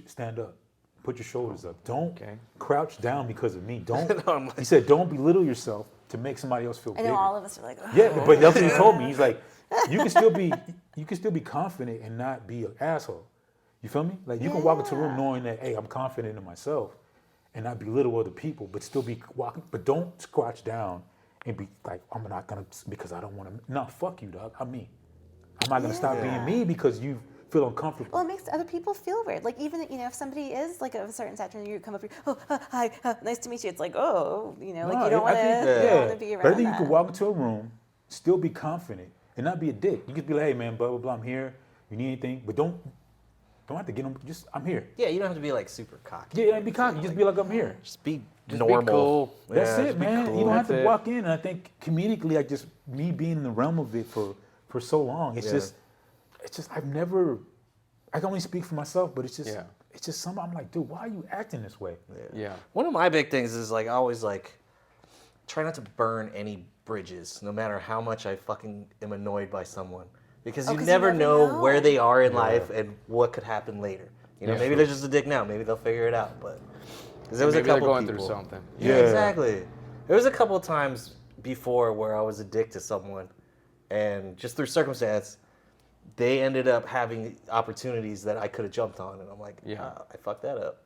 Stand up. Put your shoulders up. Don't crouch down because of me. Don't. He said, don't belittle yourself to make somebody else feel bigger. I know all of us are like, oh. Yeah, but that's what he told me. He's like, you can still be confident and not be an asshole. You feel me? Like you can walk into a room knowing that, hey, I'm confident in myself and not belittle other people, but still be walking, but don't crouch down and be like, I'm not gonna, because I don't wanna, no, fuck you, dog, I'm me. I'm not gonna stop being me because you feel uncomfortable. Well, it makes other people feel weird. Like even, if somebody is like of a certain stature and you come up here, hi, nice to meet you. It's like, like you don't want to be around But I think that. you can walk into a room, still be confident and not be a dick. You could be like, hey man, blah, blah, blah, I'm here. You need anything, but don't have to get them. Just I'm here. Yeah, you don't have to be like super cocky. Yeah, be cocky. Just be like I'm here. Just be Just normal. be cool. That's it, man. cool. You don't have That's to it. walk in. And I think comedically, like just me being in the realm of it for so long, it's just I can only speak for myself, but it's just something I'm like, dude, why are you acting this way? Yeah. One of my big things is like I always like try not to burn any bridges, no matter how much I fucking am annoyed by someone. Because you never know where they are in life and what could happen later. Maybe they're just a dick now. Maybe they'll figure it out. But because there was Maybe a couple they're going people through something. Yeah, exactly. There was a couple of times before where I was a dick to someone, and just through circumstance, they ended up having opportunities that I could have jumped on, and I'm like, I fucked that up.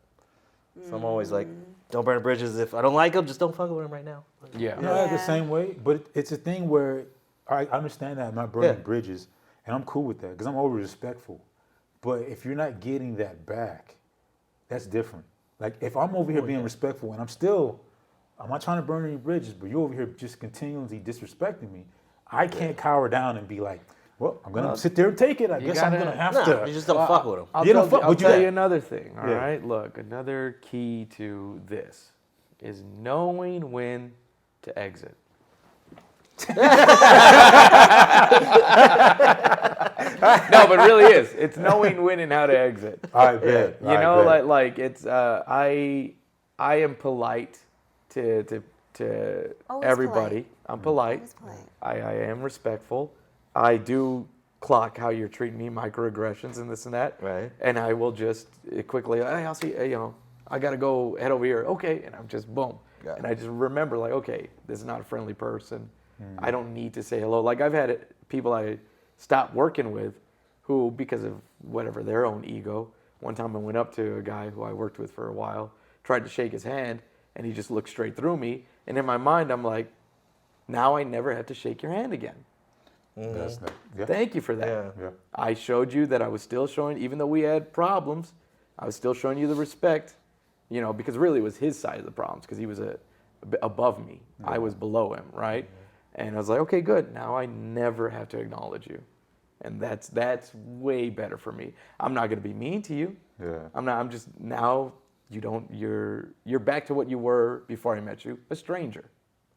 So I'm always like, don't burn bridges. If I don't like them, just don't fuck with them right now. Yeah. You know, I have the same way, but it's a thing where I understand that I'm not burning bridges, and I'm cool with that because I'm over respectful. But if you're not getting that back, that's different. Like if I'm over here being respectful and I'm not trying to burn any bridges, but you're over here just continually disrespecting me, I can't cower down and be like, well, I'm going to sit there and take it. I guess I'm going to have to. You just don't fuck with them. I'll tell you another thing, all right? Look, another key to this is knowing when to exit. No, but really is. It's knowing when and how to exit. I bet. You know, like it's I am polite to Always everybody. polite. I'm polite. Always polite. I am respectful. I do clock how you're treating me, microaggressions and this and that. Right. And I will just quickly, hey, I'll see, I got to go head over here. Okay. And I'm just, boom. And I just remember like, okay, this is not a friendly person. I don't need to say hello. Like I've had people I stopped working with who, because of whatever, their own ego. One time I went up to a guy who I worked with for a while, tried to shake his hand, and he just looked straight through me. And in my mind, I'm like, now I never have to shake your hand again. Thank you for that. Yeah. I showed you that I was still showing, even though we had problems, I was still showing you the respect, because really it was his side of the problems because he was above me. I was below him, right? And I was like, okay, good. Now I never have to acknowledge you. And that's way better for me. I'm not gonna be mean to you. Yeah. I'm just now you're back to what you were before I met you, a stranger.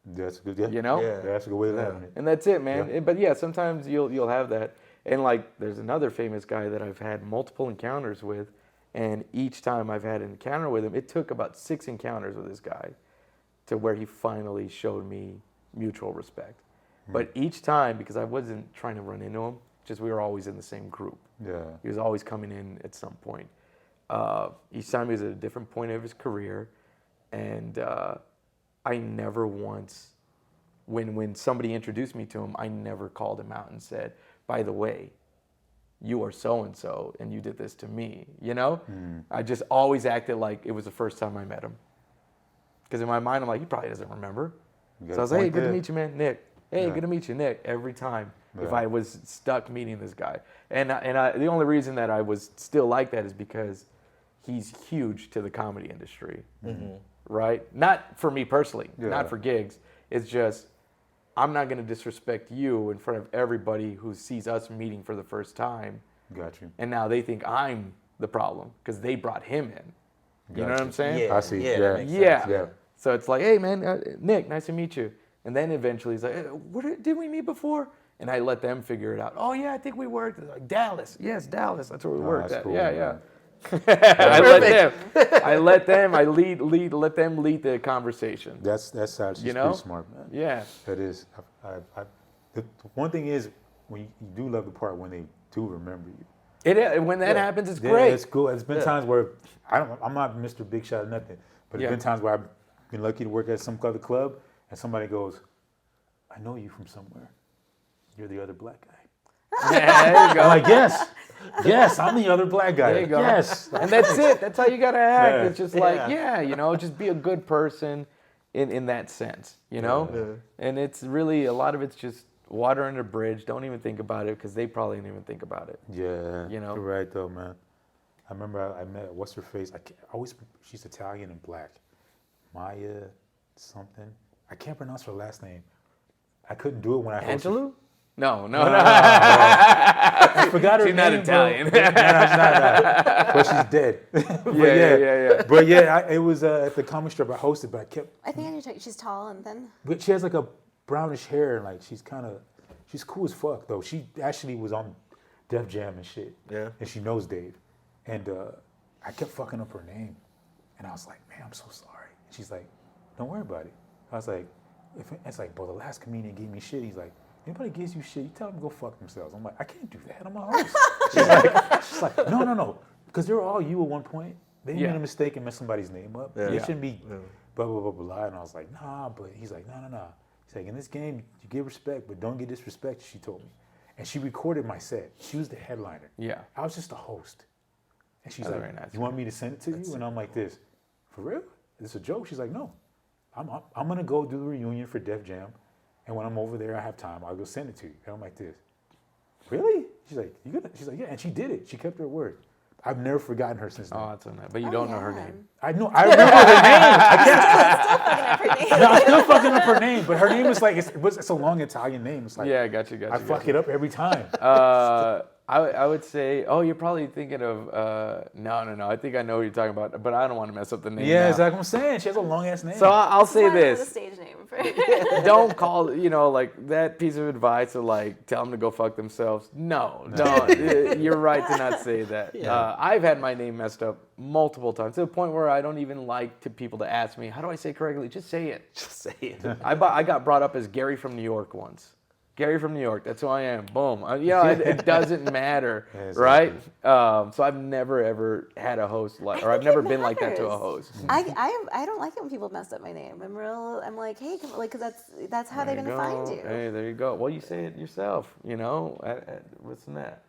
That's good. Yeah. You know? Yeah. That's a good way of having it. And that's it, man. Yeah. But yeah, sometimes you'll have that. And like there's another famous guy that I've had multiple encounters with, and each time I've had an encounter with him, it took about 6 encounters with this guy to where he finally showed me mutual respect. But each time, because I wasn't trying to run into him, just we were always in the same group. Yeah. He was always coming in at some point. Each time he was at a different point of his career, and I never once, when somebody introduced me to him, I never called him out and said, by the way, you are so-and-so, and you did this to me, you know? I just always acted like it was the first time I met him. Because in my mind, I'm like, he probably doesn't remember. So I was like, hey, good to meet you, man, Nick. Hey, good to meet you, Nick, every time. If I was stuck meeting this guy. And the only reason that I was still like that is because he's huge to the comedy industry, right? Not for me personally, not for gigs. It's just, I'm not going to disrespect you in front of everybody who sees us meeting for the first time. Got you. And now they think I'm the problem because they brought him in. You know what I'm saying? Yeah, I see. Yeah. Yeah. That makes sense. Yeah. So it's like, hey, man, Nick, nice to meet you. And then eventually he's like, hey, did we meet before? And I let them figure it out. Oh, yeah, I think we worked. They're like, Dallas. Yes, Dallas. That's where we worked that's at. cool, Yeah, man. yeah. I let them lead the conversation. That's actually pretty smart, man. Yeah. That is. The one thing is when you do love the part when they do remember you. When that happens, it's Yeah, great. it's cool. It's been times where I'm not Mr. Big Shot or nothing, but it's been times where I've been lucky to work at some other club and somebody goes, I know you from somewhere. You're the other black guy. Yeah, there you go. I'm like, yes, I'm the other black guy. There you go. Yes. And that's it. That's how you gotta act. Yeah. It's just like, just be a good person in that sense, you know? Yeah. And it's really, a lot of it's just water under the bridge. Don't even think about it because they probably didn't even think about it. Yeah. You know? You're right though, man. I remember I met, what's her face? She's Italian and black. Maya something. I can't pronounce her last name. I couldn't do it when I hosted. Angelou? No. I forgot her She's name. not Italian. Bro. No, she's not. But she's dead. But Yeah. But yeah, it was at the comic strip I hosted, but I kept. I think I need to check. She's tall and thin. But she has like a brownish hair and like she's cool as fuck though. She actually was on Def Jam and shit. Yeah. And she knows Dave. And I kept fucking up her name. And I was like, man, I'm so sorry. And she's like, don't worry about it. I was like, it's like, bro, the last comedian gave me shit. He's like, anybody gives you shit, you tell them to go fuck themselves. I'm like, I can't do that. I'm a host. She's like, no. Because they were all you at one point. They made a mistake and messed somebody's name up. Yeah. They shouldn't be blah, blah, blah, blah. And I was like, nah, but he's like, no. He's like, in this game, you give respect, but don't get disrespect, she told me. And she recorded my set. She was the headliner. Yeah. I was just a host. And she's That's like, very nice. you want me to send it to you? And I'm like this, for real? Is this a joke? She's like, no. I'm going to go do the reunion for Def Jam. And when I'm over there, I have time. I'll go send it to you. And I'm like this. Really? She's like, you gonna? She's like, yeah. And she did it. She kept her word. I've never forgotten her since then. Oh, that's so nice. But you don't know her name. I know. I remember her name. I'm still fucking up her name. But her name is like, it's a long Italian name. It's like, Yeah, got you. I fuck it up every time. I would say, you're probably thinking of, no. I think I know what you're talking about, but I don't want to mess up the name. Yeah, now. that's what I'm saying. She has a long ass name. So I'll say Why is it a this. stage name for Don't call, like that piece of advice of like, tell them to go fuck themselves. No. You're right to not say that. Yeah. I've had my name messed up multiple times to the point where I don't even like people to ask me, how do I say it correctly? Just say it. Just say it. I got brought up as Gary from New York once. Gary from New York, that's who I am. Boom. It doesn't matter, right? So I've never ever had a host or I've never been like that to a host. I don't like it when people mess up my name. I'm like, hey, come on, like, because that's how they're gonna find you. Hey, there you go. Well, you say it yourself. What's in that?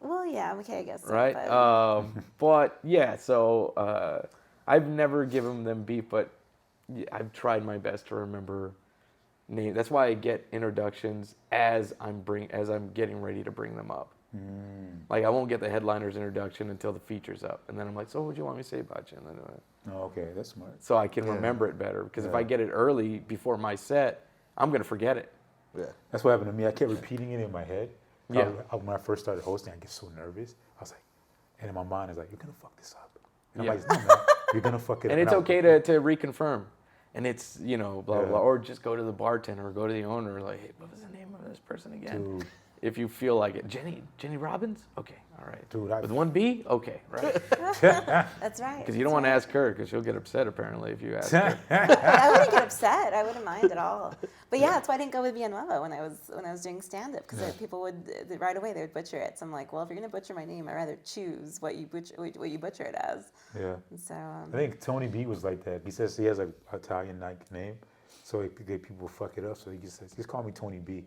Well, yeah, okay, I guess. So, Right. But yeah, so I've never given them beef, but I've tried my best to remember name. That's why I get introductions as I'm getting ready to bring them up. Like I won't get the headliner's introduction until the feature's up, and then I'm like, so what would you want me to say about you? And then, Okay, that's smart. so I can remember it better, because if I get it early before my set, I'm gonna forget it. Yeah. That's what happened to me. I kept repeating it in my head. Yeah. When I first started hosting, I get so nervous. I was like, and in my mind is like, you're gonna fuck this up. And Yeah. I'm like, no, man, you're gonna fuck it up. And it's I- okay to reconfirm. And it's, you know, blah, Yeah. blah, or just go to the bartender or go to the owner, like, hey, what was the name of this person again? Dude. If you feel like it. Jenny Robbins? Okay, all right. Dude, With one B? Okay, right. That's right. Because you don't want to ask her, because she'll get upset, apparently, if you ask her. I wouldn't get upset. I wouldn't mind at all. But yeah, that's why I didn't go with Villanueva when I was doing stand up, because people would right away they would butcher it. So I'm like, well, if you're gonna butcher my name, I'd rather choose what you butcher it as. Yeah. And so I think Tony B was like that. He says he has an Italian name, so he could get people to fuck it up. So he just says, just call me Tony B.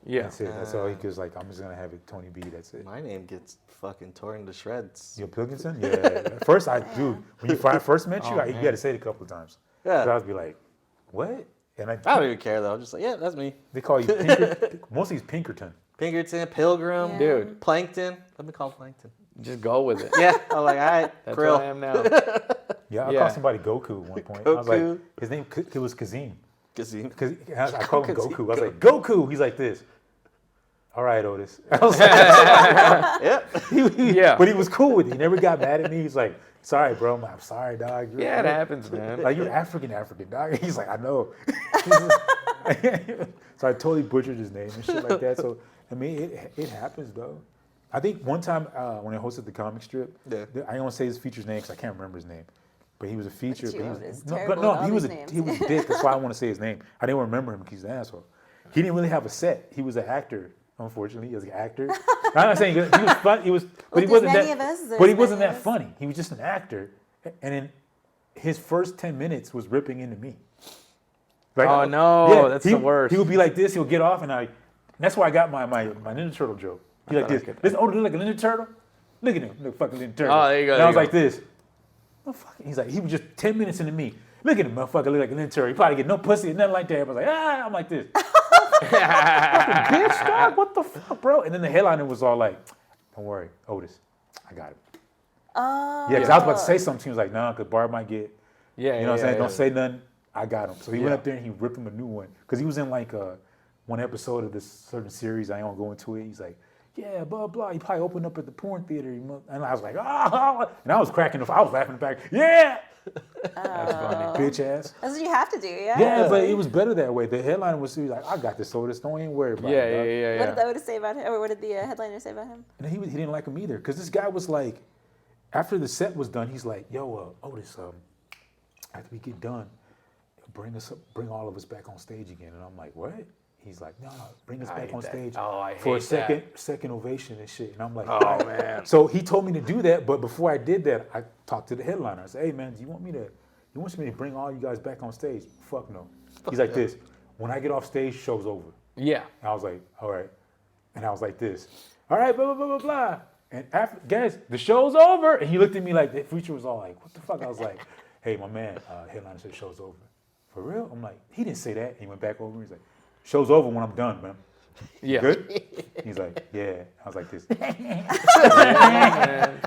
Yeah. That's it. That's all he goes like. I'm just gonna have it Tony B. That's it. My name gets fucking torn to shreds. Yo, Pilkington? Yeah. At first, dude, when I first met you, you got to say it a couple of times. Yeah. So I was be like, what? And I don't even care though. I'm just like, yeah, that's me. they call you Pinkerton. Mostly it's Pinkerton. Pinkerton, Pilgrim, Yeah. Dude, Plankton. Let me call him Plankton. just go with it. Yeah, I'm like, all right, That's Krill. what I am now. Yeah, I Yeah. called somebody Goku at one point. I was like, Goku. his name it was Kazim. Kazim. Because I called him Kazim. Goku. I was like, Goku. He's like this. All right, Otis. I was like, Yep. Yeah. But he was cool with it. He never got mad at me. He's like, sorry, bro. I'm like, I'm sorry, dog. Yeah, it happens, man. Like, you're African, dog. He's like, I know. So I totally butchered his name and shit like that. So, I mean, it happens, though. I think one time when I hosted the comic strip, Yeah. I don't want to say his feature's name because I can't remember his name. But he was a feature. Look at But you, he Otis. was, Terrible but no, with all he was these a names. he was a dick. That's why I want to say his name. I didn't remember him because he's an asshole. He didn't really have a set. He was an actor. Unfortunately, he was an actor. I'm not saying he was fun. He was, but he there's wasn't many that. of us, there's But he wasn't many that of us. funny. He was just an actor, and then his first 10 minutes was ripping into me. Like, Oh, no, that's the worst. He would be like this. He'll get off, and that's why I got my Ninja Turtle joke. He like thought I this. could- This older look like a Ninja Turtle. Look at him, look fucking Ninja Turtle. Oh, there you go, And there I was you like this. Motherfucker. He's like, he was just 10 minutes into me. Look at him, motherfucker, look like a Ninja Turtle. He probably get no pussy, nothing like that. I was like, I'm like this. Bitch, dog, what the fuck, bro? And then the headliner was all like, don't worry, Otis, I got him. oh, Yeah, because I was about to say something. She was like, nah, because Barb might get, Yeah, you know what I'm saying? yeah. Don't say nothing. I got him. So he went Yeah. up there and he ripped him a new one. Because he was in like one episode of this certain series. I ain't gonna go into it. He's like, yeah, blah, blah. He probably opened up at the porn theater. And I was like, ah. And I was cracking I was laughing back. Yeah. That's funny. Bitch ass. That's what you have to do, yeah? Yeah, but it was better that way. The headliner was like, I got this, Otis. Don't even worry about Yeah, it. yeah, dog." yeah, What yeah. did Otis say about him? Or what did the headliner say about him? And he didn't like him either. Because this guy was like, after the set was done, he's like, yo, Otis, after we get done, bring all of us back on stage again. And I'm like, what? He's like, no, bring us I back hate on that. stage Oh, I for a hate that. second ovation and shit. And I'm like, Oh, man. So he told me to do that, but before I did that, I talked to the headliner. I said, hey man, do you want me to bring all you guys back on stage? Fuck no. He's like this. When I get off stage, show's over. Yeah. And I was like, all right. And I was like this. All right, blah, blah, blah, blah, blah. And after, guys, the show's over. And he looked at me like, the future was all like, what the fuck? I was like, hey, my man, headliner said show's over. For real? I'm like, he didn't say that. He went back over. He's like, show's over when I'm done, man. Yeah. Good? He's like, yeah. I was like this. Man.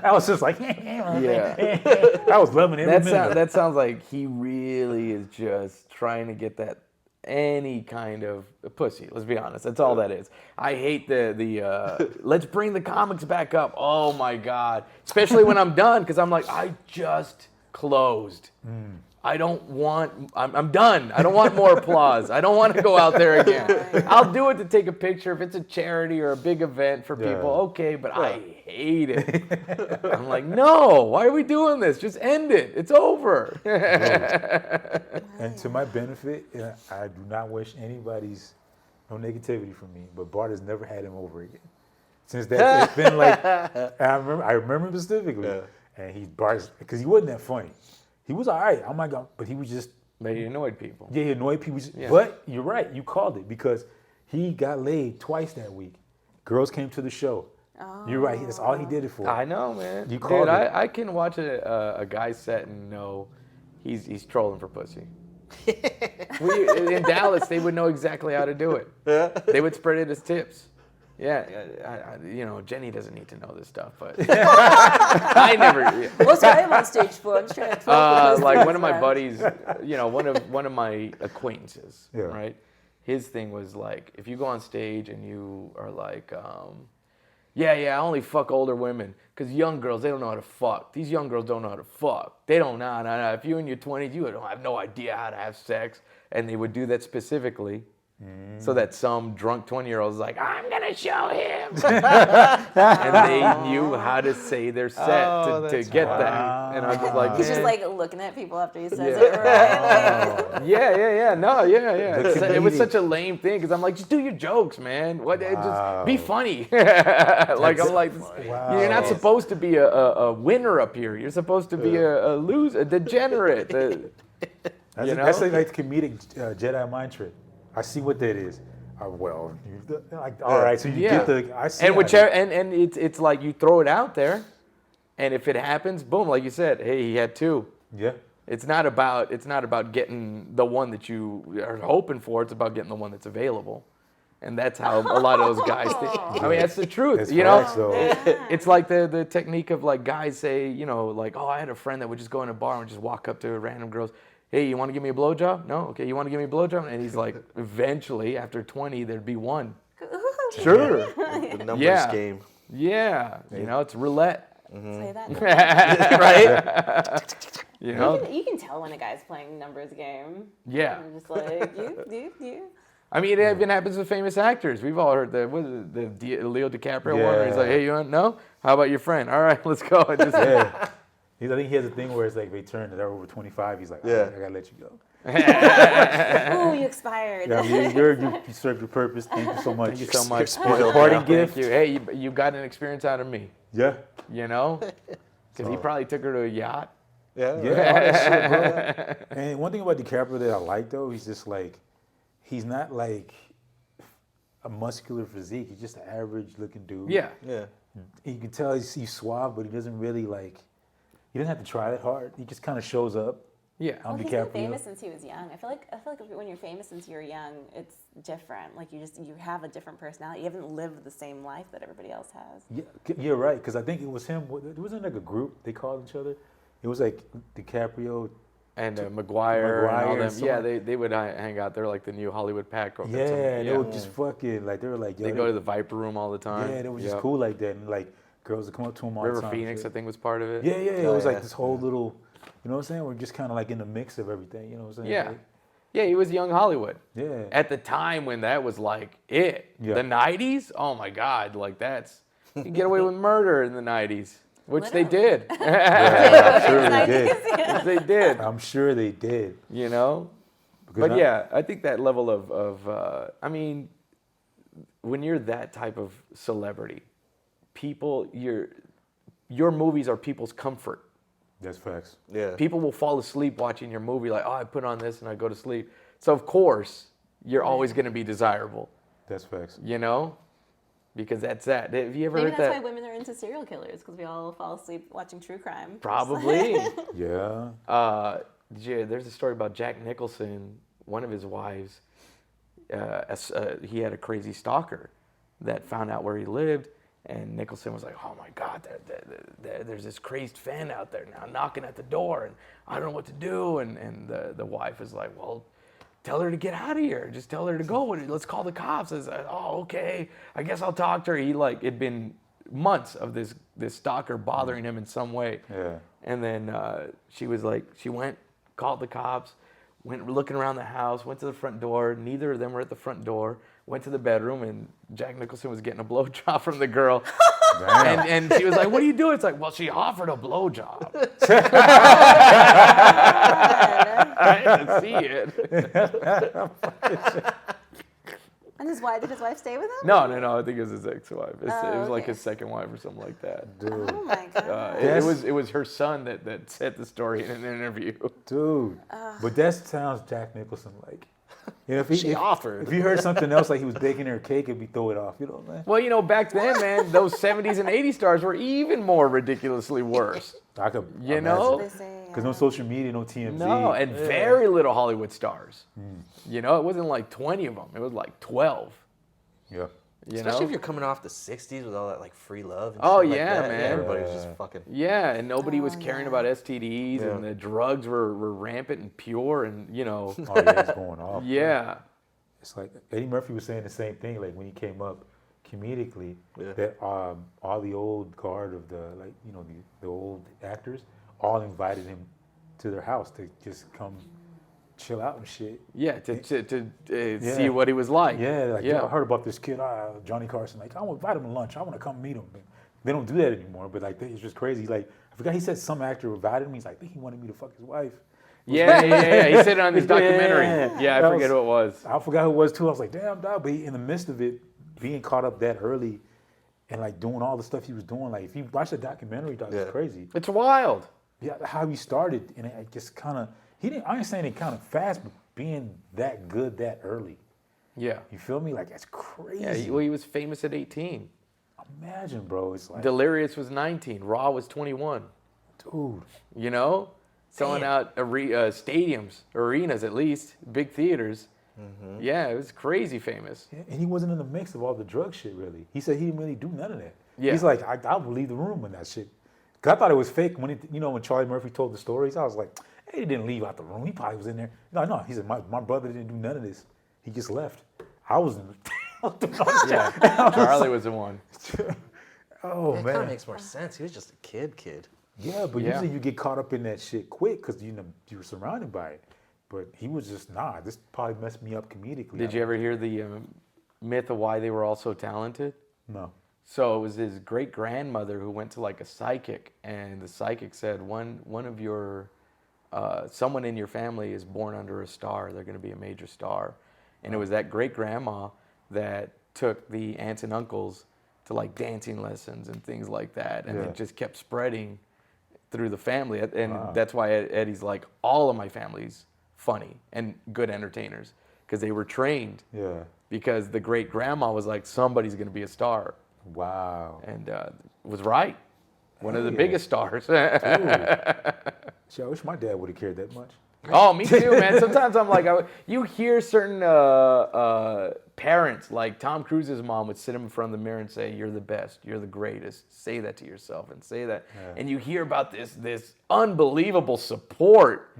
I was just like, Yeah. I was loving every minute. of it. That sounds like he really is just trying to get that any kind of pussy. Let's be honest. That's all that is. I hate the let's bring the comics back up. Oh my God. Especially when I'm done, because I'm like, I just closed. I don't want, I'm done. I don't want more applause. I don't want to go out there again. I'll do it to take a picture if it's a charity or a big event for Yeah. people. Okay, but I hate it. I'm like, no, why are we doing this? Just end it. It's over. And to my benefit, I do not wish anybody's no negativity from me, but Bart has never had him over again. Since that, it's been like, I remember him specifically, Yeah. and because he wasn't that funny. He was all right. I'm not gonna, but he was just, But he annoyed people. yeah, he annoyed people. Yeah. But you're right, you called it, because he got laid twice that week. Girls came to the show. You're right, that's all he did it for. I know, man. You called Dude, it. I can watch a guy set and know he's trolling for pussy. In Dallas, they would know exactly how to do it. They would spread it as tips. Yeah, Jeni doesn't need to know this stuff, but I never. What's I'm on stage for? I'm just trying to troll for Like one of my friends. buddies, one of my acquaintances, Yeah. right? His thing was like, if you go on stage and you are like, Yeah, I only fuck older women. Because young girls, they don't know how to fuck. These young girls don't know how to fuck. They don't know. No. If you're in your 20s, you don't have no idea how to have sex. And they would do that specifically so that some drunk 20-year-old is like, I'm going to show him. And they knew how to say their set to get that. And I was just like, He's just man. like looking at people after he says it, right? Like, Yeah. No, yeah. It was such a lame thing because I'm like, just do your jokes, man. Just be funny. Like I'm like, you're not supposed to be a winner up here. You're supposed to be a loser, a degenerate. That's like the comedic Jedi mind trick. I see what that is. All right, so you get the. I see. And whichever, and it's like you throw it out there, and if it happens, boom, like you said, hey, he had two. Yeah. It's not about getting the one that you are hoping for. It's about getting the one that's available, and that's how a lot of those guys think. I mean, that's the truth. That's you know, facts, though. it's like the technique of like guys say, you know, like, oh, I had a friend that would just go in a bar and just walk up to random girls. Hey, you want to give me a blowjob? No? Okay, you want to give me a blowjob? And he's like, eventually, after 20, there'd be one. Sure. The numbers game. Yeah. You know, it's roulette. Say that. Right? You know? You can tell when a guy's playing numbers game. Yeah. I'm just like, you. I mean, it even happens with famous actors. We've all heard the Leo DiCaprio one where he's like, hey, you want no? How about your friend? All right, let's go. And just, I think he has a thing where it's like they turn, they're over 25. He's like, I gotta let you go. Ooh, you expired. Yeah, you served your purpose. Thank you so much. Thank you so much. Spoiled. Parting gift. Thank you. Hey, you got an experience out of me. Yeah. You know? Because he probably took her to a yacht. Yeah, all that shit, bro. And one thing about DiCaprio that I like, though, he's just like, he's not like a muscular physique. He's just an average-looking dude. Yeah. You can tell he's suave, but he doesn't really like. He doesn't have to try that hard. He just kind of shows up. Yeah. I'm He's DiCaprio. been famous since he was young. I feel like when you're famous since you're young, it's different. Like you have a different personality. You haven't lived the same life that everybody else has. Yeah, you're right. Because I think it was him. It wasn't like a group they called each other. It was like DiCaprio. And McGuire and all them. and Yeah, they would hang out. They're like the new Hollywood pack. Yeah, they would just fucking, like, they were like, yo. They go to the Viper Room all the time. Yeah, they were just cool like that. And like, girls would come up to him all the River time. Phoenix, I think, was part of it. Yeah. It was like this whole little, you know what I'm saying? We're just kind of like in the mix of everything, you know what I'm saying? Yeah. Like, Yeah, he was young Hollywood. yeah. At the time when that was like it. Yeah. The 90s? Oh my God, like you get away with murder in the 90s. Which they did. I'm sure they did. Which they did. I'm sure they did. You know? Because But yeah, I think that level of I mean, when you're that type of celebrity, people, your movies are people's comfort. That's facts. Yeah. People will fall asleep watching your movie like, oh, I put on this and I go to sleep. So of course, you're always going to be desirable. That's facts. You know? Because that's that. Have you ever Maybe heard that's that? why women are into serial killers, because we all fall asleep watching true crime. Probably. Yeah. There's a story about Jack Nicholson, one of his wives. He had a crazy stalker that found out where he lived, and Nicholson was like, "Oh my God, there's this crazed fan out there now knocking at the door, and I don't know what to do." And the wife is like, "Well, tell her to get out of here. Just tell her to go. Let's call the cops." I said, "Oh, okay. I guess I'll talk to her." It'd been months of this stalker bothering him in some way. Yeah. And then she was like, she went, called the cops, went looking around the house, went to the front door. Neither of them were at the front door. Went to the bedroom, and Jack Nicholson was getting a blowjob from the girl. and she was like, "What are you doing?" It's like, "Well, she offered a blowjob." I didn't see it. And did his wife stay with him? No. I think it was his ex-wife. It was like okay. his second wife or something like that. Dude. Oh my God. It was her son that said the story in an interview. Dude. But that sounds Jack Nicholson like. You know, She offered. If you heard something else like he was baking her a cake, it'd be throw it off. You know what I'm saying? Well, you know, back then, man, those 70s and 80s stars were even more ridiculously worse. I could. You know? They say, Because no social media, no TMZ. No, and very little Hollywood stars. You know, it wasn't like 20 of them. It was like 12. Yeah. You Especially know? if you're coming off the 60s with all that like free love and Oh, shit like yeah, that. man. Everybody was just fucking. Yeah, and nobody was caring about STDs, Yeah. and the drugs were rampant and pure, and, you know. Oh, yeah, it's going off. Yeah. It's like Eddie Murphy was saying the same thing. Like when he came comedically Yeah. that all the old guard of the the old actors all invited him to their house to just come chill out and shit. Yeah, to Yeah. see what he was like. Yeah, like yeah. I heard about this kid, Johnny Carson. Like, I want to invite him to lunch. I want to come meet him. But they don't do that anymore. But like, it's just crazy. Like, I forgot he said some actor invited him. He's like, I think he wanted me to fuck his wife. Yeah. He said it on his documentary. Yeah. Yeah, I That forget who it was. I forgot who it was too. I was like, damn, dog. But in the midst of it, being caught up that early, and like doing all the stuff he was doing, like if you watch the documentary, dog, it's crazy. It's wild. Yeah, how he started, and it just kind of I ain't saying it kind of fast, but being that good that early. Yeah. You feel me? Like that's crazy. Yeah, he was famous at 18. Imagine, bro. It's like, Delirious was 19. Raw was 21. dude. You know? Selling out stadiums, arenas at least, big theaters. Mm-hmm. Yeah, it was crazy famous. Yeah, and he wasn't in the mix of all the drug shit, really. He said he didn't really do none of that. Yeah. He's like, I would leave the room when that shit. Cause I thought it was fake when when Charlie Murphy told the stories. I was like, hey, he didn't leave out the room. He probably was in there. No. He said my brother didn't do none of this. He just left. I was in the Yeah, Charlie was the one. Oh It kind of man. makes more sense. He was just a kid. Yeah, but Yeah. usually you get caught up in that shit quick because you were surrounded by it. But he was just this probably messed me up comedically. Did you ever hear the myth of why they were all so talented? No. So it was his great grandmother who went to like a psychic, and the psychic said one of your someone in your family is born under a star. They're going to be a major star, and it was that great grandma that took the aunts and uncles to like dancing lessons and things like that, and it just kept spreading through the family, and that's why Eddie's like, all of my family's funny and good entertainers because they were trained. Yeah. Because the great grandma was like, somebody's going to be a star. Wow. And was right. One of the yeah. biggest stars. Shit, I wish my dad would have cared that much. Oh, me too, man. Sometimes I'm like, you hear certain parents, like Tom Cruise's mom would sit him in front of the mirror and say, you're the best, you're the greatest. Say that to yourself and say that. Yeah. And you hear about this unbelievable support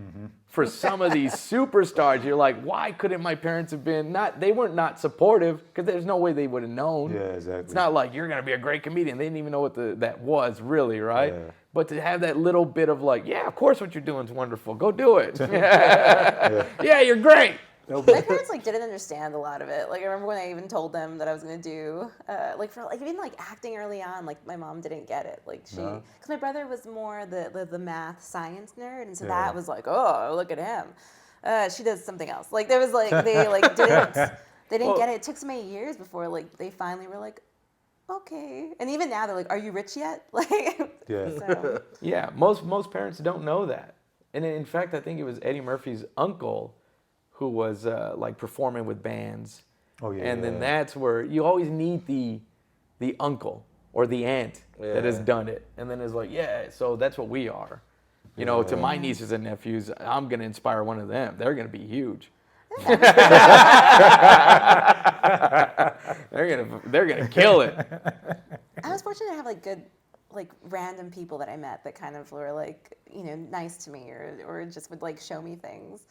for some of these superstars. You're like, why couldn't my parents have been they weren't not supportive because there's no way they would have known. Yeah, exactly. It's not like you're going to be a great comedian. They didn't even know what that was really, right? Yeah. But to have that little bit of like, yeah, of course what you're doing is wonderful. Go do it. Yeah, you're great. My parents didn't understand a lot of it. Like I remember when I even told them that I was gonna do even acting early on. Like my mom didn't get it. Like she, because my brother was more the math science nerd, and so that was like, oh, look at him. She does something else. Like there was they didn't get it. It took so many years before they finally were like, okay. And even now they're like, are you rich yet? Yeah. So. Yeah, most parents don't know that. And in fact, I think it was Eddie Murphy's uncle who was performing with bands. Oh yeah. And then that's where you always need the uncle or the aunt that has done it. And then it's like, yeah, so that's what we are. You know, to my nieces and nephews, I'm going to inspire one of them. They're going to be huge. They're gonna kill it. I was fortunate to have good random people that I met that kind of were nice to me or just would show me things.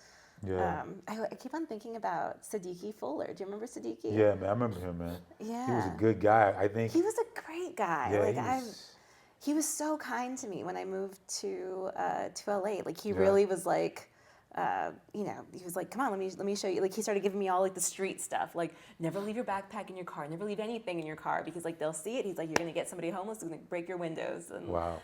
Yeah. I keep on thinking about Siddiqui Fuller. Do you remember Siddiqui? Yeah, man, I remember him, man. Yeah. He was a good guy, I think. He was a great guy. Yeah, he was so kind to me when I moved to LA. He really was he was like, come on, let me show you. He started giving me all the street stuff. Never leave your backpack in your car. Never leave anything in your car because they'll see it. He's like, you're gonna get somebody homeless who's gonna break your windows. And, wow.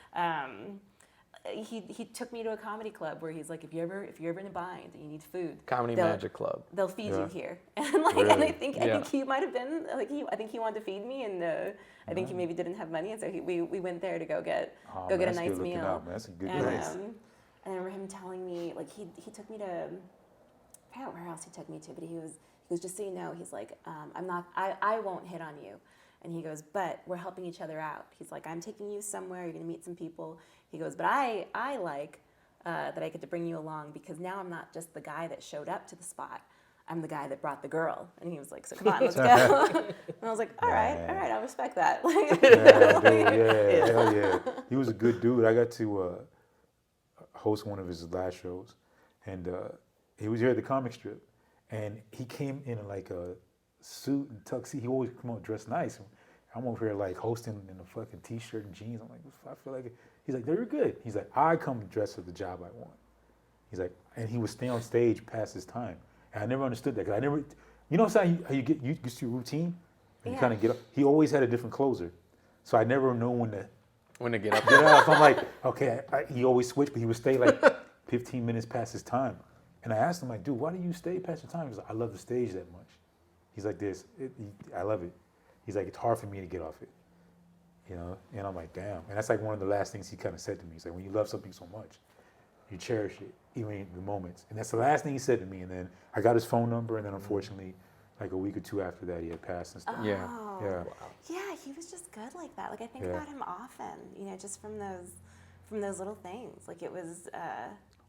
He took me to a comedy club where he's like, if you're ever in a bind and you need food, Comedy Magic Club. They'll feed you here. And and I think he might have been I think he wanted to feed me, and I think he maybe didn't have money, and so we went there to go get a nice meal. Out, man. That's a good place. And I remember him telling me he took me to, I forgot where else he took me to, but he goes, just so you know, he's like, I won't hit on you. And he goes, but we're helping each other out. He's like, I'm taking you somewhere, you're gonna meet some people. He goes, but I like that I get to bring you along because now I'm not just the guy that showed up to the spot. I'm the guy that brought the girl. And he was like, so come on, let's go. And I was like, all right, I'll respect that. Hell yeah. He was a good dude. I got to host one of his last shows, and he was here at the comic strip, and he came in a suit and tuxedo. He always come out dressed nice. I'm over here like hosting in a fucking t-shirt and jeans. I'm like, I feel like he's like, they're good. He's like, I come dressed for the job I want. He's like, and he would stay on stage past his time. And I never understood that because I never, you know, how you get used to your routine and you kind of get up. He always had a different closer, so I never knew when to get up. get up. So I'm like, okay, he always switched, but he would stay like 15 minutes past his time. And I asked him, like, dude, why do you stay past your time? He's like, I love the stage that much. He's like this, I love it. He's like, it's hard for me to get off it, you know? And I'm like, damn. And that's like one of the last things he kind of said to me. He's like, when you love something so much, you cherish it, even in the moments. And that's the last thing he said to me. And then I got his phone number, and then unfortunately, like a week or two after that, he had passed and stuff. Oh. Yeah. Yeah. Yeah, he was just good like that. Like I think Yeah. about him often, you know, just from those little things. Like it was,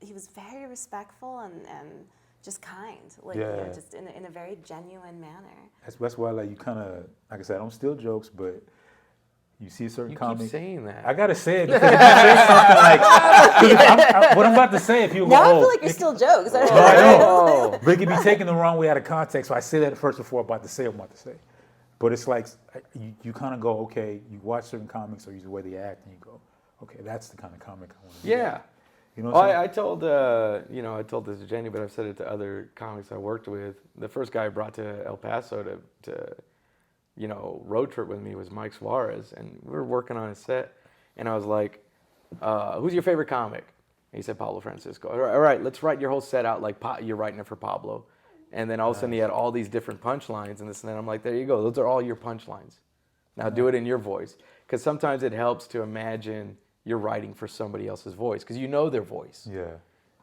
he was very respectful and just kind. Like you know, Yeah. just in a very genuine manner. That's why, like, you kind of, like I said, I don't steal jokes, but you see a certain You comic. keep saying that. I gotta say it because if you say something like, 'cause what I'm about to say, if you go, Now I feel like you're still jokes. I know. But it can be taken the wrong way out of context. So I say that first before I'm about to say what I'm about to say. But it's like you kind of go, okay, you watch certain comics or you see the way they act, and you go, okay, that's the kind of comic I want to be. Yeah. You know what I'm saying? I told I told this to Jeni, but I've said it to other comics I worked with. The first guy I brought to El Paso to road trip with me was Mike Suarez, and we were working on his set, and I was like, who's your favorite comic? And he said Pablo Francisco. All right, let's write your whole set out like you're writing it for Pablo. And then all of a sudden he had all these different punchlines and this and that. I'm like, there you go. Those are all your punchlines. Now do it in your voice. Because sometimes it helps to imagine you're writing for somebody else's voice because you know their voice. Yeah.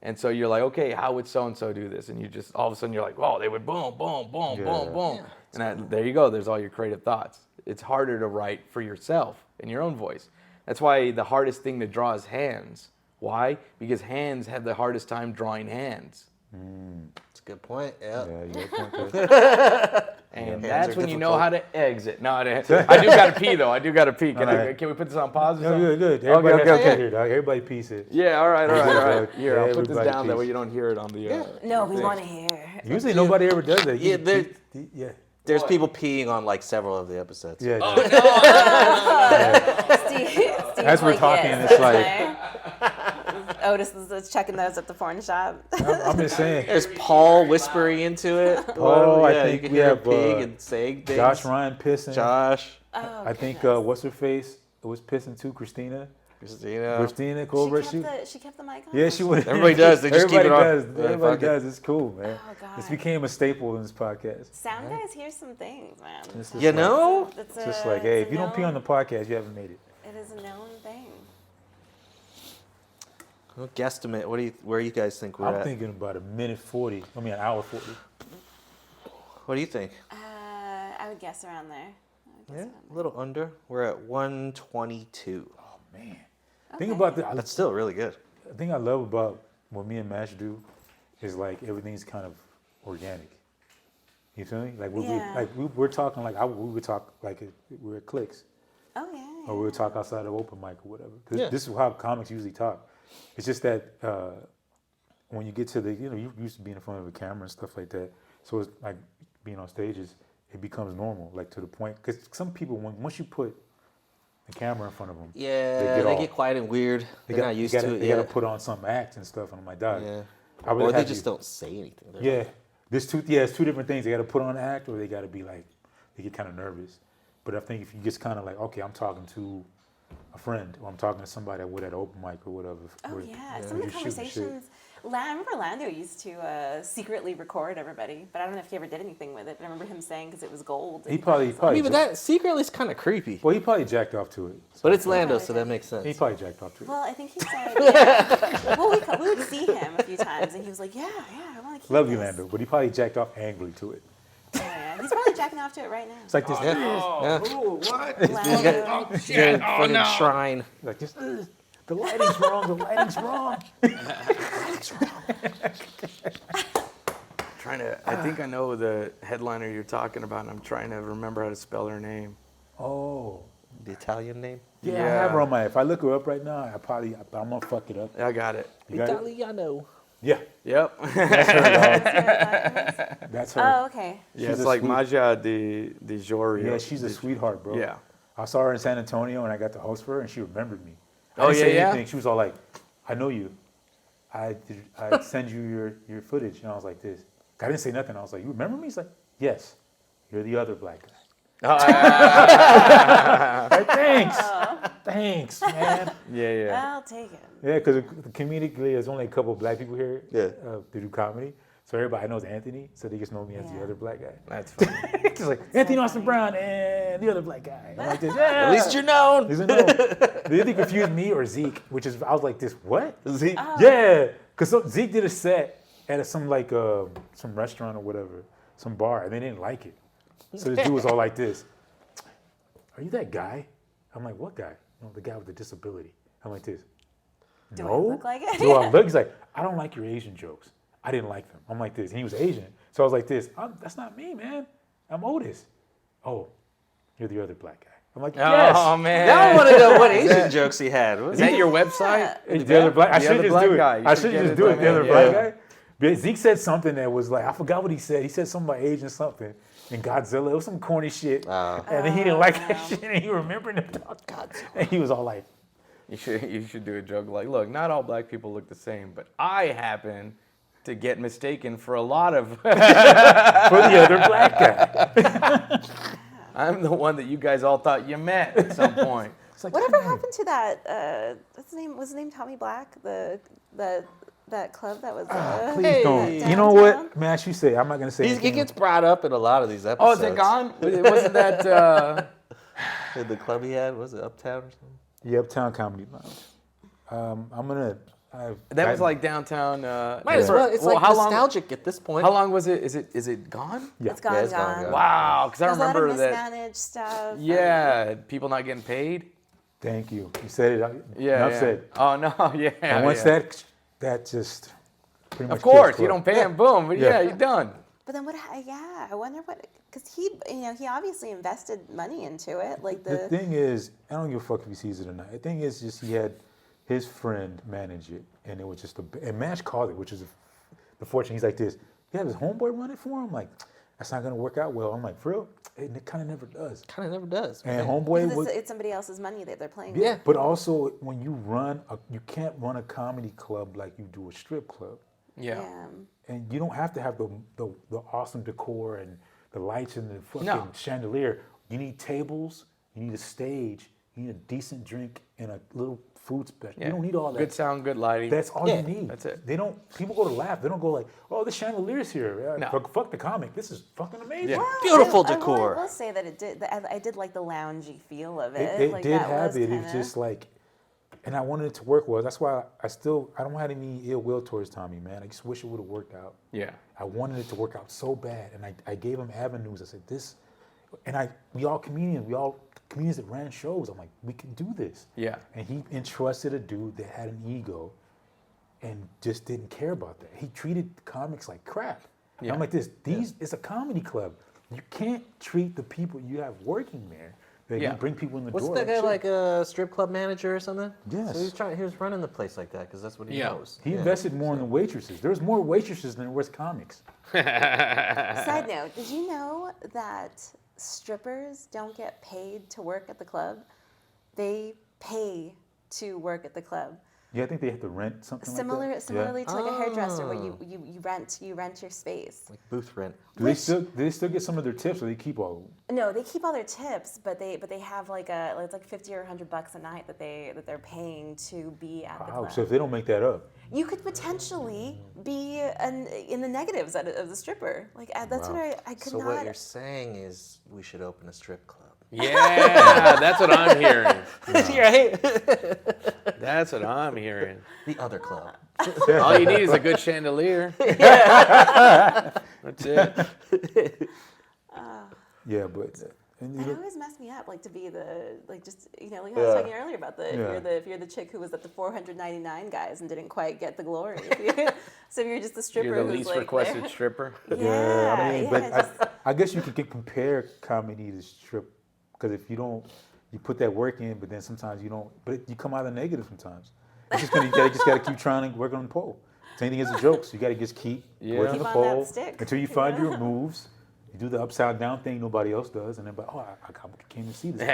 And so you're like, okay, how would so-and-so do this? And you just, all of a sudden you're like, oh, they would boom, boom, boom, boom, boom. And there you go. There's all your creative thoughts. It's harder to write for yourself in your own voice. That's why the hardest thing to draw is hands. Why? Because hands have the hardest time drawing hands. That's a good point. Yeah. Yeah, you got a point there. And Yeah. that's when you know how to exit. No, I do got to pee, though. I do got to pee. Can we put this on pause or No, something? good. Everybody Okay, has okay. to hear, dog. Everybody piece it. Yeah, all right. Here, I'll put this Everybody down that way peace. you don't hear it on the... No, we want to hear. Usually nobody ever does that. Yeah, Yeah. There's people peeing on like several of the episodes. Yeah. Steve, As we're like, talking, yes, it's like- okay. Otis is checking those at the porn shop. I'm just saying. There's Paul whispering into it. Paul, I Yeah, think you can we hear have, him peeing and saying things. Josh Ryan pissing. Josh, Oh, I think goodness. what's her face was pissing too. Christina Christina. Colbert. She kept the mic on? Yeah, she would. Everybody does. They just keep it on. Does. Yeah, Everybody fuck it. does. It's cool, man. Oh, God. This became a staple in this podcast. Sound guys hear some things, man. It's just You like- know? It's It's just like, hey, if you don't pee on the podcast, you haven't made it. It is a known thing. Well, guesstimate. Where you guys think we're I'm at? thinking about an hour 40. What do you think? I would guess around there. Yeah, a little under. We're at 122. Oh man. Think about that. That's still really good. The thing I love about what me and Mash do is like everything's kind of organic. You feel me? Like we're talking like we would talk like we're at Clicks, Oh, yeah. or we would talk outside of open mic or whatever. 'Cause Yeah. this is how comics usually talk. It's just that when you get to you used to be in front of a camera and stuff like that. So it's like being on stages, it becomes normal, like to the point. Because some people, once you put the camera in front of them, Yeah, they get quiet and weird. They're not used to it They yet. got to put on some act and stuff, and I'm like, dog. Yeah. I would Or they have just you- don't say anything. They're Yeah, like, it's two different things. They got to put on act, or they got to be like, they get kind of nervous. But I think if you just kind of like, okay, I'm talking to a friend, or I'm talking to somebody I would at an open mic or whatever. Oh, where- yeah. where Some of the you're shooting shit. conversations. I remember Lando used to secretly record everybody, but I don't know if he ever did anything with it. But I remember him saying because it was gold. He probably- I mean, but that secretly is kind of creepy. Well, he probably jacked off to it. But it's Lando, so that makes sense. He probably jacked off to it. Well, I think he said, yeah. Well, we would see him a few times, and he was like, yeah, I want to keep Love you, this. Lando, but he probably jacked off angrily to it. Oh, yeah. He's probably jacking off to it right now. It's like this, Yeah. What? Lando. He's got a fucking shrine. like this. The lighting's wrong. The lighting's wrong. I think I know the headliner you're talking about, and I'm trying to remember how to spell her name. Oh, The Italian name? yeah, I Yeah. have her on my. If I look her up right now, I'm gonna fuck it up. I got it. You got it? Italiano. Yeah, Yep. that's her. Dog. That's her. Oh, okay. Yeah, She's it's a like sweet- Magia di Jorio. Yeah, she's a sweetheart, bro. Yeah. I saw her in San Antonio and I got to host for her and she remembered me. I Oh, didn't say yeah? anything. She was all like, I know you. I send you your footage. And I was like this. I didn't say nothing. I was like, you remember me? He's like, yes. You're the other black guy. Like, thanks, man. Yeah. I'll take it. Yeah, because comedically, there's only a couple of black people here Yeah. to do comedy. So everybody knows Anthony, so they just know me as the Yeah. other black guy. That's funny. It's like Anthony Austin Brown and the other black guy. I'm like this, yeah. At least you're known. He's a no. They either confused me or Zeke, which is I was like this. What? Zeke. Yeah, because Zeke did a set at some restaurant or whatever, some bar, and they didn't like it. So this dude was all like this. Are you that guy? I'm like, what guy? No, the guy with the disability. I'm like this. Do No. I look like it? Do I look? He's like, I don't like your Asian jokes. I didn't like them. I'm like this. And he was Asian. So I was like this. That's not me, man. I'm Otis. Oh, you're the other black guy. I'm like, yes. Oh man. Now I want to know what Asian jokes he had. Is that your website? The other black. I The should other just black do it. guy. You I should should get just it do it. done, The other yeah. black guy. But Zeke said something that was like, I forgot what he said. He said something about Asian something. And Godzilla, it was some corny shit. And then he didn't like that shit, and he remembered him talking. And he was all like, You should do a joke like, look, not all black people look the same, but I happen to get mistaken for a lot of. for the other black guy. I'm the one that you guys all thought you met at some point. It's like, Whatever "Hey." happened to that? What's his name? Was his name Tommy Black? That club that was. Please don't. Hey. You know what, man? You say I'm not gonna say. He anything. gets brought up in a lot of these Oh, episodes. is it gone? Wasn't that? The club he had, was it Uptown or something? The Uptown Comedy Lounge. I'm gonna. That was like downtown. Might as well. It's like how long? nostalgic at this point. How long was it? Is it gone? Yeah. It's gone, Yeah, it's gone, gone. gone. Wow, because I There's a lot remember of that. mismanaged stuff. Yeah, people not getting paid. Thank you. You said it. Yeah. Enough yeah. said. Oh no, yeah. And once yeah. that just pretty much. Of course, kills you club. don't pay him. Boom. But Yeah. yeah, you're done. But then what? Yeah, I wonder what. Because he obviously invested money into it. Like The thing is, I don't give a fuck if he sees it or not. The thing is, just he had his friend manage it, and it was just and Mash called it, which is the fortune. He's like this. He had his homeboy run it for him. Like, that's not gonna work out well. I'm like, for real? And it kind of never does. Kind of never does. And man. homeboy because was. it's somebody else's money that they're playing. Yeah. But also, when you you can't run a comedy club like you do a strip club. Yeah. And you don't have to have the awesome decor and the lights and the fucking No. chandelier. You need tables, you need a stage, you need a decent drink and a little food special. Yeah. You don't need all that. Good sound, good lighting. That's all Yeah, you need. that's it. They don't. People go to laugh. They don't go like, "Oh, the chandelier's here. No. Fuck the comic. This is fucking amazing." Yeah. Beautiful I decor. will say that it did. I did like the loungy feel of it. It like, did that have was it. kinda- It's just like, and I wanted it to work well. That's why I don't have any ill will towards Tommy, man. I just wish it would have worked out. Yeah. I wanted it to work out so bad, and I gave him avenues. I said this, and we all comedians that ran shows. I'm like, we can do this. Yeah. And he entrusted a dude that had an ego, and just didn't care about that. He treated comics like crap. And Yeah. I'm like this. It's a comedy club. You can't treat the people you have working there. That Yeah. you bring people in the Wasn't door. that guy shit. like a strip club manager or something? Yes. So he was running the place like that because that's what he Yeah. knows. He Yeah. invested more in the waitresses. There was more waitresses than there was comics. Side note: did you know that strippers don't get paid to work at the club? They pay to work at the club. Yeah, I think they have to rent something Similarly like that. Yeah. to like a hairdresser, where Oh. you rent your space. Like booth rent. Do they still get some of their tips, or they keep all of them? No, they keep all their tips, but they have like it's like $50 or $100 a night that they're paying to be at the Wow. club. So if they don't make that up, You could potentially be in the negatives as a stripper. Like that's what I could So not. what you're saying is we should open a strip club. Yeah, that's what I'm hearing. Right? That's what I'm hearing. The other club. All you need is a good chandelier. That's it. yeah, but and It you know, always messed me up, like to be the like just like I was talking earlier about the Yeah. if you're the chick who was at the 499 guys and didn't quite get the glory. So if you're just the stripper You're the who's least like requested there. stripper. Yeah, I mean, yeah, but just- I guess you can compare comedy to strip, because if you don't, you put that work in, but then sometimes you don't. But you come out of the negative sometimes. It's just you just gotta keep trying to work on the pole. Same thing as the jokes. You gotta just keep Yeah. working Keep the on that pole stick, until you you find know? your moves. You do the upside down thing nobody else does, and then I came to see this.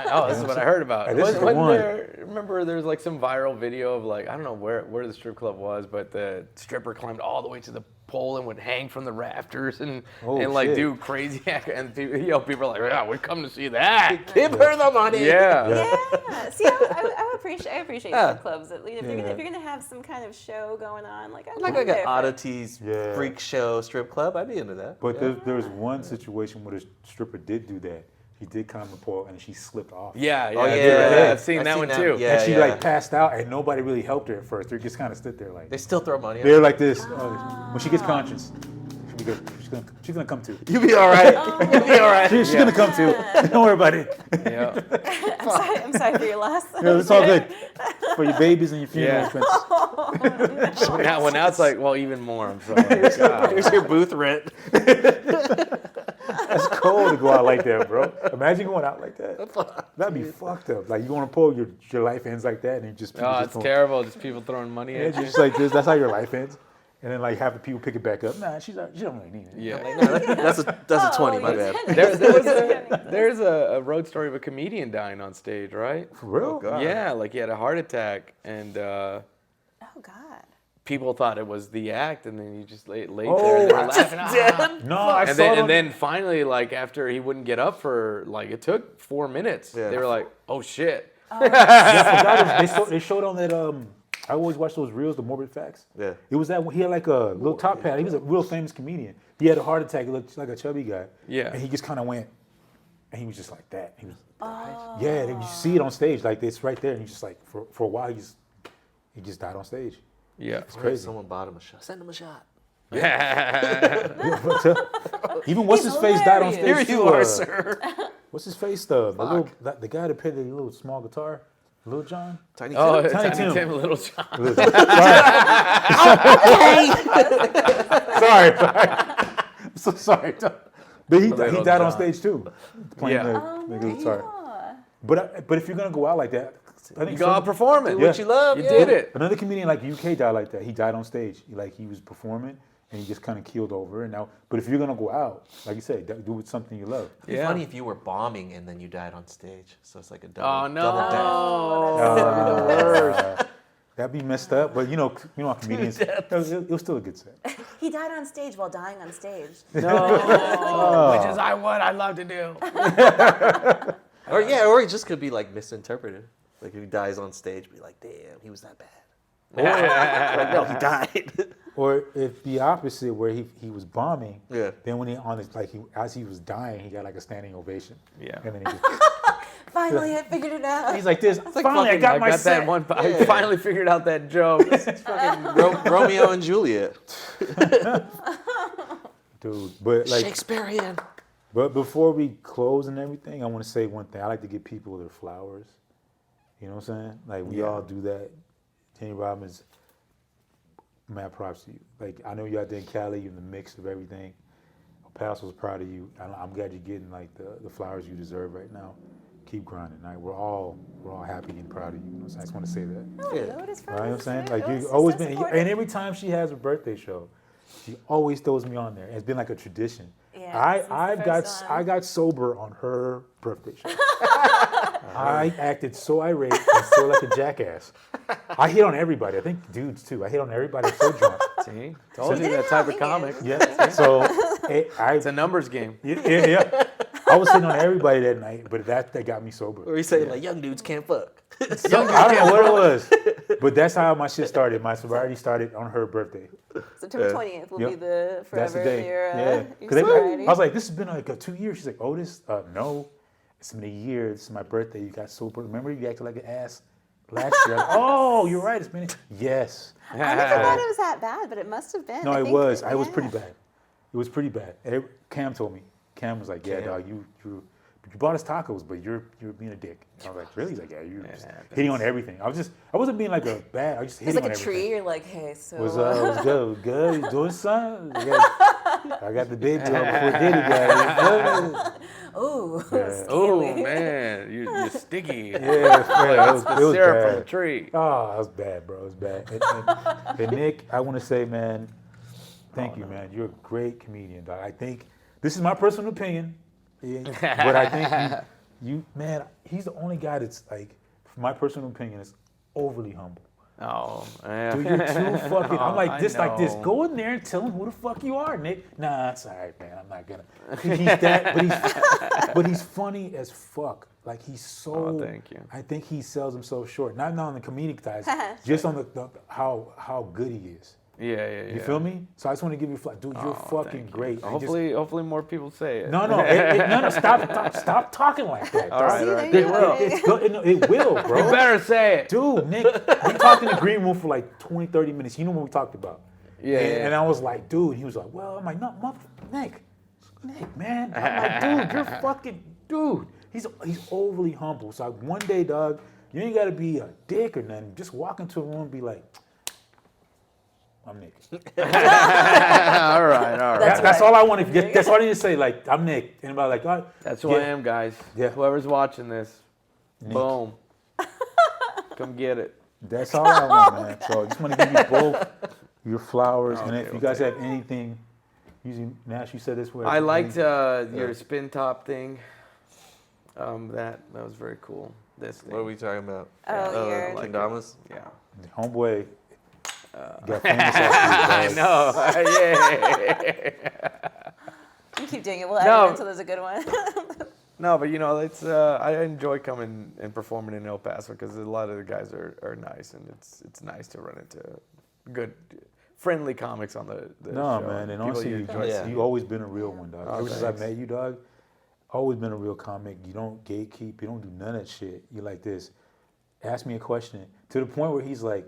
Oh, this is what I heard about. Hey, this is the Wasn't one. remember there's like some viral video of like, I don't know where the strip club was, but the stripper climbed all the way to the pole and would hang from the rafters and like shit. do crazy and people are like, yeah, we come to see that. Give her the money. Yeah. Yeah. See, I appreciate strip clubs. If you're gonna have some kind of show going on, like I Like an oddities freak show strip club, I'd be into that. But there was one situation where the stripper did do that. He did climb the pole and she slipped off. Yeah. Oh, yeah. I've seen that one too. Yeah, And she like passed out and nobody really helped her at first. They just kind of stood there like. They still throw money. They're like this. When she gets conscious, she'll be good. She's gonna come to. You be all right. You be all right. She's gonna come to. Don't worry about it. Yeah. I'm sorry for your loss. Yeah, it's all good. For your babies and your funeral Yeah. expenses. Now it's like, well, even more. I'm sorry. God. Here's your booth rent. That's cold to go out like that, bro. Imagine going out like that. That'd be fucked up. Like you want to pull your life ends like that, and you just people Oh, just it's don't- terrible. Just people throwing money Yeah, at you. just like this. That's how your life ends. And then like half the people pick it back up. Nah, she don't really need it. Yeah. Like, no, that's a 20, my bad. There's a road story of a comedian dying on stage, right? For real? God. Yeah, like he had a heart attack, and Oh God. people thought it was the act, and then he just laid Oh, there and they were laughing. "Ah." No, I And saw then, them. and then finally, like after he wouldn't get up for like it took 4 minutes, Yeah. they were like, "Oh shit!" Yeah, I forgot they showed on that. I always watch those reels, the Morbid Facts. Yeah. It was that he had like a little top hat. He was a real famous comedian. He had a heart attack. He looked like a chubby guy. Yeah. And he just kind of went, and he was just like that. He was. Yeah, you see it on stage like this right there, and he's just like for a while he just died on stage. Yeah. It's crazy. Someone bought him a shot. Send him a shot. Even what's his face died on stage Here too. you are, sir. What's his face? The guy that played the little small guitar, Lil John. Tiny Oh, Tim. Tiny Tiny Tim. Tim, Little John. Sorry. I'm so sorry. But he Little died on John. stage too, playing Yeah. the guitar. But if you're gonna go out like that, I think You go out performing. Do what you love. You yeah. did it. another comedian like UK died like that. He died on stage. He was performing and he just kind of keeled over. And now, but if you're gonna go out, like you said, do it something you love. It'd be funny if you were bombing and then you died on stage. So it's like a double, Oh no! double death. That'd be messed up. But you know how comedians. It was still a good set. He died on stage while dying on stage. Which is what I love to do. Or it just could be like misinterpreted. Like if he dies on stage, be like, damn, he was that bad. Like, no, he died. Or if the opposite, where he was bombing, Yeah. then when as he was dying, he got like a standing ovation. Yeah. And then he just, Finally, I figured it out. he's like this. like Finally, I fucking- got I my got set. that one. I finally figured out that joke. Romeo and Juliet. Dude, but like, Shakespearean. but before we close and everything, I want to say one thing. I like to give people their flowers. You know what I'm saying? Like we all do that. Jenny Robbins, mad props to you. Like I know you out there in Cali, you're in the mix of everything. El Paso's proud of you. I'm glad you're getting like the flowers you deserve right now. Keep grinding. Right? We're all happy and proud of you. You know what I'm saying? I just want to say that. Yeah. Otis Right, you know what I'm saying? Like Otis you is always so been, supportive. and every time she has a birthday show, she always throws me on there. It's been like a tradition. Yeah, since the I first got sober on her birthday show. I acted so irate and so like a jackass. I hit on everybody. I think dudes too. I hit on everybody. I'm so drunk. See, told you that type of comic. Yeah. So It's a numbers game. yeah. I was hitting on everybody that night, but that got me sober. Or he saying like young dudes can't fuck. I don't know what it was, but that's how my shit started. My sobriety started on her birthday. September 20th will Yep. be the That's the forever day. of your, Yeah. your 'Cause I sobriety. was like, this has been like 2 years. She's like, Otis, no, it's been a year. This is my birthday. You got sober. Remember you acted like an ass last year. I'm like, oh, you're right. It's been yes. I never thought it was that bad, but it must have been. No, I it think was. that- It was yeah. pretty bad. It was pretty bad. Cam told me. Cam was like, yeah, Cam. dog, you bought us tacos, but you're being a dick. I was like, really? He's like, yeah, you're just happens. hitting on everything. I wasn't being like a bad. I was just It's hitting like on a everything. tree. You're like, hey, so. Was good? You doing something? I got the big deal before Diddy got it. oh, Yeah. Oh man, you're sticky. Yeah, it was The syrup from the bad. tree. Oh, that was bad, bro. It was bad. And Nick, I want to say, man, thank you, man. You're a great comedian, dog. I think This is my personal opinion, but I think you man, he's the only guy that's like, from my personal opinion, is overly humble. Oh, yeah. Dude, you're too fucking. I'm like this, I like this. know. Go in there and tell him who the fuck you are, Nick. Nah, it's all right, man. I'm not gonna. He's that, but he's funny as fuck. Like he's so. Oh, thank you. I think he sells himself short. Not on the comedic side, just on the how good he is. Yeah. You feel me? So I just want to give you a flag. Dude, you're fucking Thank you. great. I Hopefully more people say it. no, stop talking like that. All right, See, all right. there It, you go. it's good. It will, bro. You better say it. Dude, Nick, we talked in the green room for like 20, 30 minutes. You know what we talked about? Yeah, And yeah. I was like, dude. He was like, well, I'm like, no, Nick, man. I'm like, dude, you're fucking, dude. He's overly humble. So like, one day, dog, you ain't got to be a dick or nothing. Just walk into a room and be like, I'm Nick. all right. That's all I want to get. That's all I need to say. Like, I'm Nick. Anybody like, oh, That's who I am, guys. Yeah. Whoever's watching this, Nick. boom. Come get it. That's all I want, man. So I just want to give you both your flowers. And if Okay, you guys have anything, usually, Nash, you said this way. I liked your spin top thing. That was very cool. This thing. What are we talking about? Oh, your- Kendamas? Yeah. Homeboy got famous after you, I dog. know. Yeah. You keep doing it. We'll edit No. it until there's a good one. No, but it's I enjoy coming and performing in El Paso because a lot of the guys are nice, and it's nice to run into good, friendly comics on the No, show. man. And People honestly, you enjoy Yeah. seeing. you've always been a real one, dog. Oh, Ever since I thanks. met you, dog, always been a real comic. You don't gatekeep. You don't do none of that shit. You like this. Ask me a question to the point where he's like,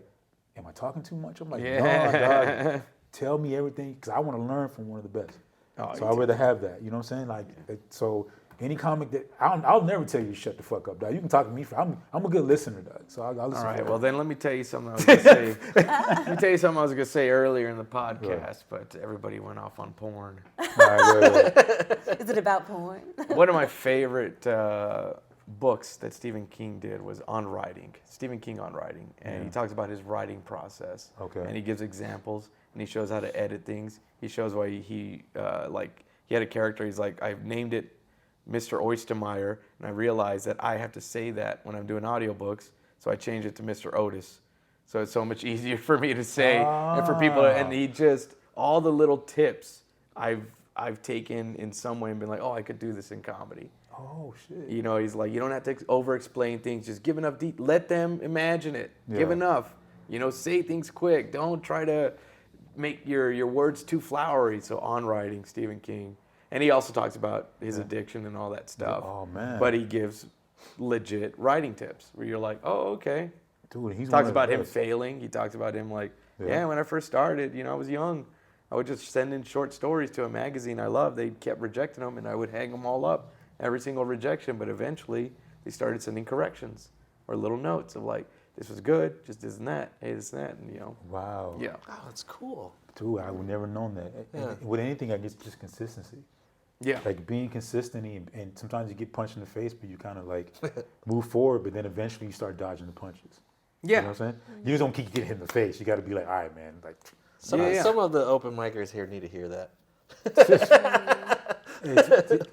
am I talking too much? I'm like, no, dog. Tell me everything because I want to learn from one of the best. Oh, So you I'd rather have that. You know what I'm saying? Like, so any comic that I'll never tell you to shut the fuck up, dog. You can talk to me. I'm a good listener, dog. So I'll listen. All right, forever. well then let me tell you something I was gonna say. Let me tell you something I was gonna say earlier in the podcast, but everybody went off on porn. All right, wait. Is it about porn? One of my favorite books that Stephen King did was on writing. Stephen King on writing, and he talks about his writing process. Okay. And he gives examples, and he shows how to edit things. He shows why he had a character. He's like, I've named it Mr. Oystermeyer, and I realized that I have to say that when I'm doing audiobooks, so I changed it to Mr. Otis. So it's so much easier for me to say and for people. And he just all the little tips I've taken in some way and been like, oh, I could do this in comedy. Oh shit. You know, he's like, you don't have to over-explain things. Just give enough let them imagine it. Give Yeah. enough. You know, say things quick. Don't try to make your words too flowery. So on writing, Stephen King. And he also talks about his addiction and all that stuff. Oh, man. But he gives legit writing tips where you're like, oh, okay. Dude, he's Talks one of about the him best. failing. He talks about him like, Yeah. yeah, when I first started, I was young. I would just send in short stories to a magazine I loved. They kept rejecting them, and I would hang them all up, every single rejection. But eventually, they started sending corrections or little notes of like, this was good, just isn't that, hey, this and that, and Wow. yeah. Oh, that's cool. Dude, I would never known that. Yeah. And with anything, I guess just consistency. Yeah. Like being consistent, and sometimes you get punched in the face, but you kind of like move forward, but then eventually you start dodging the punches. Yeah. You know what I'm saying? You just don't keep getting hit in the face. You got to be like, all right, man. Like, Some of the open micers here need to hear that.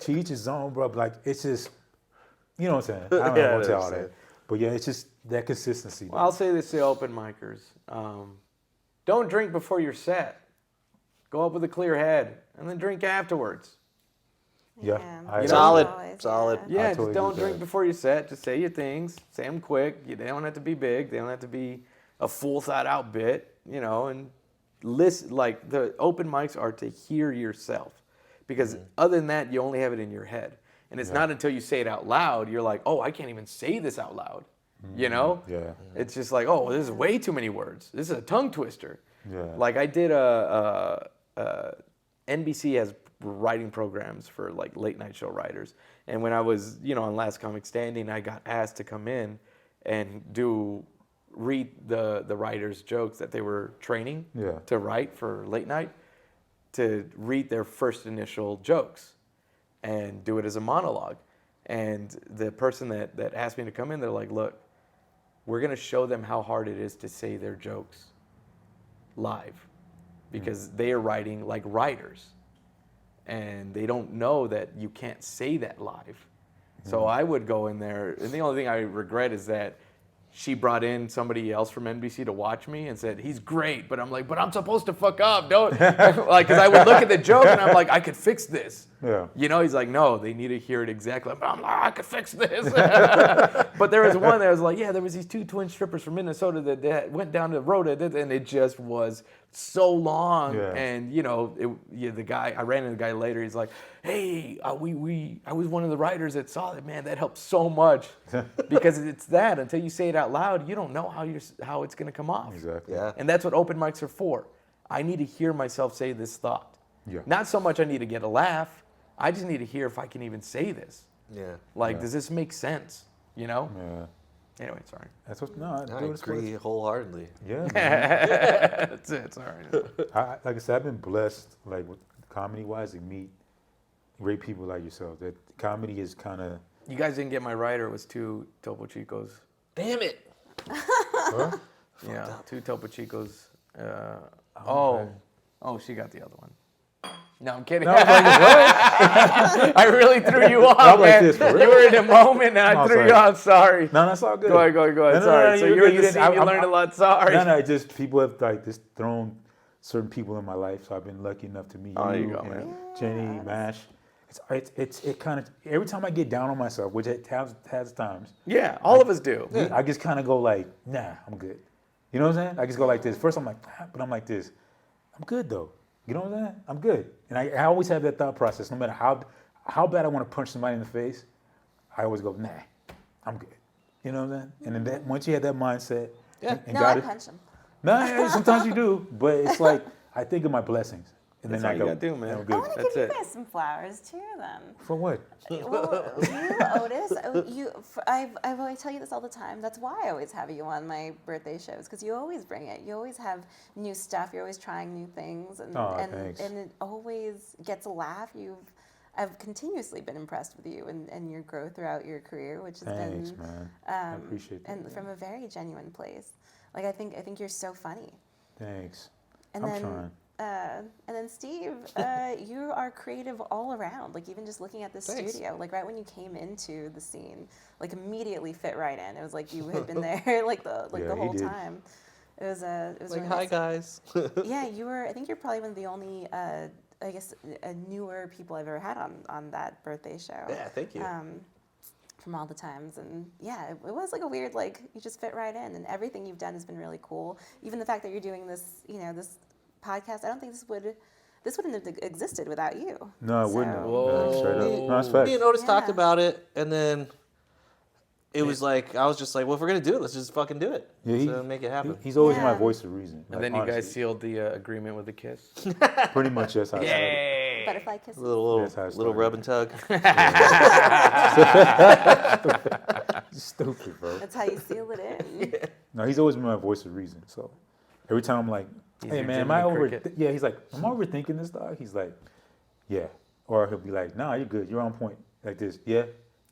to each his own, bro. But like, it's just, you know what I'm saying? I don't know Yeah, I what to tell all understand. that. But yeah, it's just that consistency. Well, I'll say this to open micers. Don't drink before you're set. Go up with a clear head, and then drink afterwards. Yeah. I- Solid. Always, Solid. yeah. Yeah, totally just don't agree with drink that. before you're set. Just say your things. Say them quick. They don't have to be big. They don't have to be a full thought out bit, and listen. Like the open mics are to hear yourself, because other than that, you only have it in your head. And it's not until you say it out loud, you're like, oh, I can't even say this out loud. Yeah. It's just like, oh, this is way too many words. This is a tongue twister. Yeah. Like I did NBC has writing programs for like late night show writers. And when I was, on Last Comic Standing, I got asked to come in and read the writers' jokes that they were training Yeah. to write for late night, to read their first initial jokes and do it as a monologue. And the person that asked me to come in, they're like, look, we're going to show them how hard it is to say their jokes live, because they are writing like writers. and they don't know that you can't say that live. So I would go in there, and the only thing I regret is that she brought in somebody else from NBC to watch me and said, he's great, but I'm like, but I'm supposed to fuck up, don't, like, because I would look at the joke and I'm like, I could fix this. Yeah. You know, he's like, no, they need to hear it exactly. But I'm like, I could fix this. But there was one that was like, yeah, there was these 2 twin strippers from Minnesota that went down the road, and it just was so long. Yeah. And, you know, the guy, I ran into the guy later, he's like, hey, I was one of the writers that saw it, man, that helped so much. Because it's that, until you say it out loud, you don't know how it's going to come off. Exactly. Yeah. And that's what open mics are for. I need to hear myself say this thought. Yeah. Not so much I need to get a laugh. I just need to hear if I can even say this. Yeah. Like, does this make sense? You know? Yeah. Anyway, sorry. That's what. No, I agree wholeheartedly. Yeah. Man. That's it. Sorry. Like I said, I've been blessed, like with comedy-wise, to meet great people like yourself. That comedy is kind of. You guys didn't get my writer. It was 2 Topo Chicos. Damn it. Huh? Yeah, 2 Topo Chicos. Okay. Oh, she got the other one. No, I'm kidding. No, I was like, what? I really threw you off, I'm like man. this, for real? You were in a moment and I No, threw sorry. you off. Sorry. No, that's all good. Go ahead. No, Sorry. So you're you're good. in the scene. You learned a lot. Sorry. No, just people have like just thrown certain people in my life, so I've been lucky enough to meet Oh, you, there you go, and man. Jenny, Mash. It kind of every time I get down on myself, which it has times, Yeah, all of us do. I just kind of go like, nah, I'm good. You know what I'm saying? I just go like this. First I'm like, but I'm like this. I'm good though. You know what I'm saying? I'm good. And I always have that thought process. No matter how bad I want to punch somebody in the face, I always go, nah, I'm good. You know what I'm saying? And then once you have that mindset, Yeah. and No, got I it. punch him. No, sometimes you do, but it's like I think of my blessings, and That's then all I you go, gotta do, man. I'm I good. want to That's give it. you guys some flowers too, then. For what? Well, you, Otis, I always tell you this all the time. That's why I always have you on my birthday shows, because you always bring it. You always have new stuff. You're always trying new things, and Thanks. and it always gets a laugh. I've continuously been impressed with you and your growth throughout your career, which has Thanks, been man. I appreciate that. and from a very genuine place. Like I think you're so funny. Thanks. And I'm then, trying. And then Steve, you are creative all around. Like even just looking at the Thanks. studio, like right when you came into the scene, like immediately fit right in. It was like you had been there like the Yeah, he whole did. time. It was Like, really hi nice. guys. Yeah, you were. I think you're probably one of the only I guess newer people I've ever had on that birthday show. Yeah, thank you. From all the times, and yeah, it was like a weird, like you just fit right in, and everything you've done has been really cool. Even the fact that you're doing this, this podcast, I don't think this wouldn't have existed without you. No, it wouldn't have. Whoa. No, straight up. No, it's facts. Me and Otis talked Yeah. about it, and then it was like, I was just like, well, if we're going to do it, let's just fucking do it. Yeah, so make it happen. He's always my Yeah. voice of reason. And like, then you guys honestly. sealed the agreement with a kiss. Pretty much that's how I started. Yay! Butterfly kisses. little That's how it little started. rub and tug. Stupid, bro. That's how you seal it in. No, he's always been my voice of reason. So every time I'm like, He's hey your man, am Jiminy I over? Cricket. Yeah, he's like, am I overthinking this, dog? He's like, yeah. Or he'll be like, nah, you're good. You're on point. Like this. Yeah.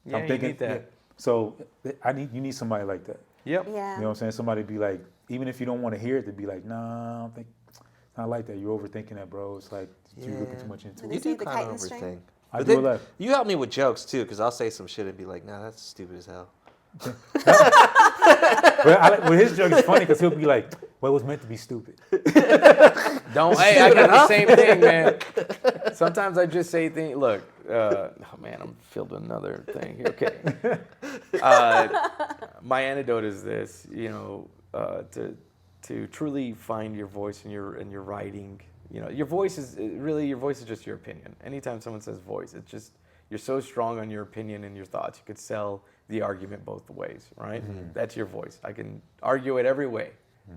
Yeah, you need that. Yeah. So you need somebody like that. Yep. Yeah. You know what I'm saying? Somebody be like, even if you don't want to hear it, they'd be like, nah, I don't think it's not like that. You're overthinking that, bro. It's like you're looking too much into Did it. You say do the kind kite of and string? overthink. I But do a then lot. you help me with jokes too, because I'll say some shit and be like, nah, that's stupid as hell. But his joke is funny because he'll be like, well, it was meant to be stupid. Don't. Hey, I got the same thing, man. Sometimes I just say things. Look, oh man, I'm filled with another thing. Okay. My antidote is this. To truly find your voice in your writing. Your voice is just your opinion. Anytime someone says voice, it's just you're so strong on your opinion and your thoughts. You could sell the argument both ways, right? That's your voice. I can argue it every way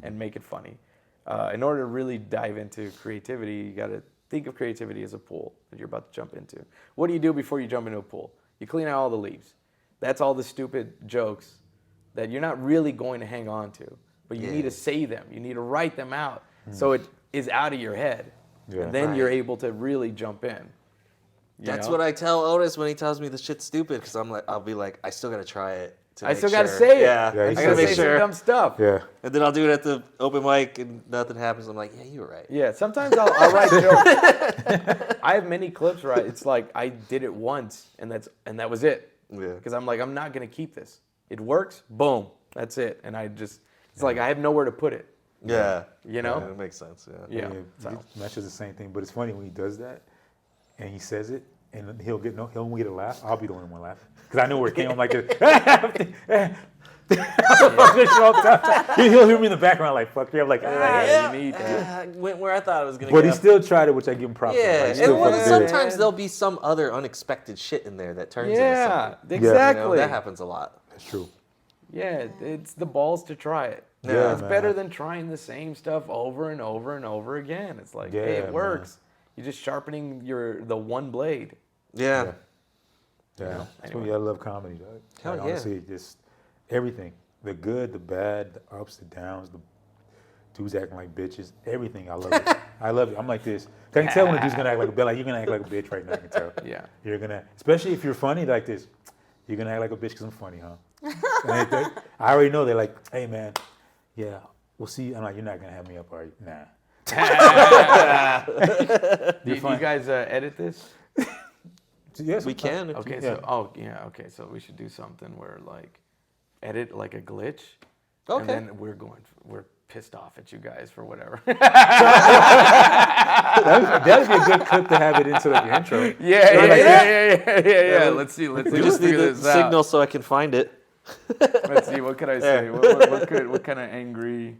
and make it funny. In order to really dive into creativity, you got to think of creativity as a pool that you're about to jump into. What do you do before you jump into a pool? You clean out all the leaves. That's all the stupid jokes that you're not really going to hang on to, but you need to say them. You need to write them out so it is out of your head. Yeah. And then Right. you're able to really jump in. That's what I tell Otis when he tells me the shit's stupid, because I'll be like, I still gotta try it. to I make still gotta sure. say it. Yeah, Yeah, I he gotta says make say it. some sure. dumb stuff. Yeah. And then I'll do it at the open mic, and nothing happens. I'm like, yeah, you were right. Yeah, sometimes I'll write jokes. I have many clips where it's like I did it once and that was it. Yeah. Because I'm like, I'm not gonna keep this. It works, boom, that's it. And it's like I have nowhere to put it. Yeah. You know? Yeah, it makes sense. Yeah. Yeah. Yeah, Match is the same thing, but it's funny when he does that, and he says it, and he'll only get a laugh. I'll be the only one laughing because I know where it came. I'm like, he'll hear me in the background like, "Fuck yeah!" I'm like, Yeah, you need that. Went where I thought it was gonna but go. he still tried it, which I give him props. Yeah, Like, and still well, fucking did it. sometimes there'll be some other unexpected shit in there that turns into Yeah, something. exactly. You know, that happens a lot. That's true. Yeah, it's the balls to try it. Yeah, It's man. better than trying the same stuff over and over and over again. It's like, hey, Yeah, it works. You're just sharpening the one blade. Yeah. Yeah, that's anyway. why I love comedy, dog. Hell Like, yeah. honestly, just everything. The good, the bad, the ups, the downs, the dudes acting like bitches, everything. I love it. I love it. I'm like this. I can tell when a dude's gonna act like a bitch. Like, you're gonna act like a bitch right now. I can tell. Yeah. You're gonna, especially if you're funny like this. You're gonna act like a bitch because I'm funny, huh? And I already know they're like, hey man, yeah, we'll see. I'm like, you're not gonna have me up, are you? Nah. Do you guys edit this? Yes, We can. If Okay, Yeah. okay, so we should do something where like edit like a glitch. Okay. And then we're pissed off at you guys for whatever. That'd be a good clip to have it into the intro. Yeah. Let's see. we just need the signal so I can find it. Let's see. What could I say? What kind of angry?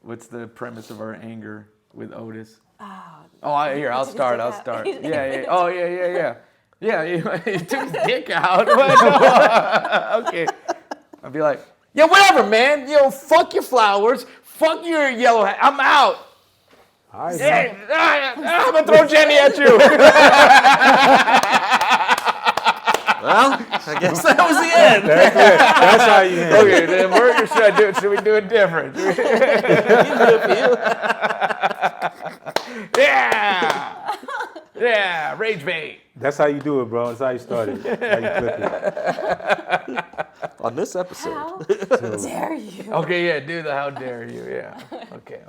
What's the premise of our anger with Otis? I'll start. Yeah. Oh, yeah. Yeah, he took his dick out. Okay. I'll be like, yeah, whatever, man. Fuck your flowers. Fuck your yellow hat. I'm out. All right, Hey, I'm gonna throw Jeni at you. Well, I guess that was the end. that's how you handle it. Okay, then where should I do it? Should we do it different? Yeah, rage bait. That's how you do it, bro. That's how you started. How you clip it. On this episode. How dare you? Okay, yeah, do the how dare you, yeah. Okay.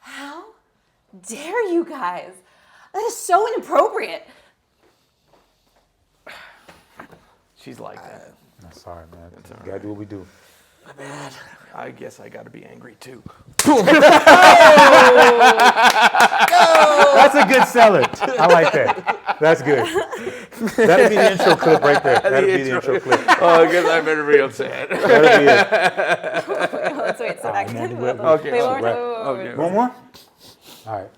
How dare you guys? That is so inappropriate. She's like that. I'm sorry, man. We gotta do what we do. My bad. I guess I gotta be angry too. That's a good seller. I like that. That's good. That'll be the intro clip right there. That'll be the intro clip. Oh, I guess I better be upset. That'll be it. Let's wait. So back man, to wait, Okay. Wait, one more right. time, wait. Okay. One more? All right.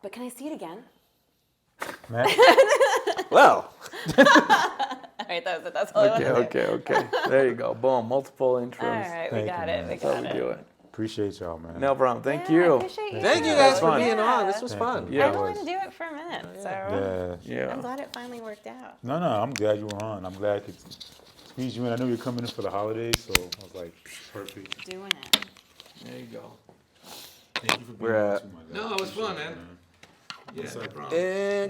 But can I see it again? Man. Well, All right, that was it. That's all I wanted to say. Okay. There you go. Boom. Multiple intros. All right, we Thank got you, it. man. We That's how got we it. do it. Appreciate y'all, man. No problem. Thank Yeah, you. I appreciate you. thank you That's guys for fun. being on. This was Thank fun. you. Yeah. I've been wanting to do it for a minute, so Yeah. I'm Yeah. glad it finally worked out. No, I'm glad you were on. I'm glad I could squeeze you in. I know you're coming in for the holidays, so I was like, perfect. Doing it. There you go. Thank you for being We're on at- too, my guy. No, it was fun, Appreciate man. it, Yeah, no problem. And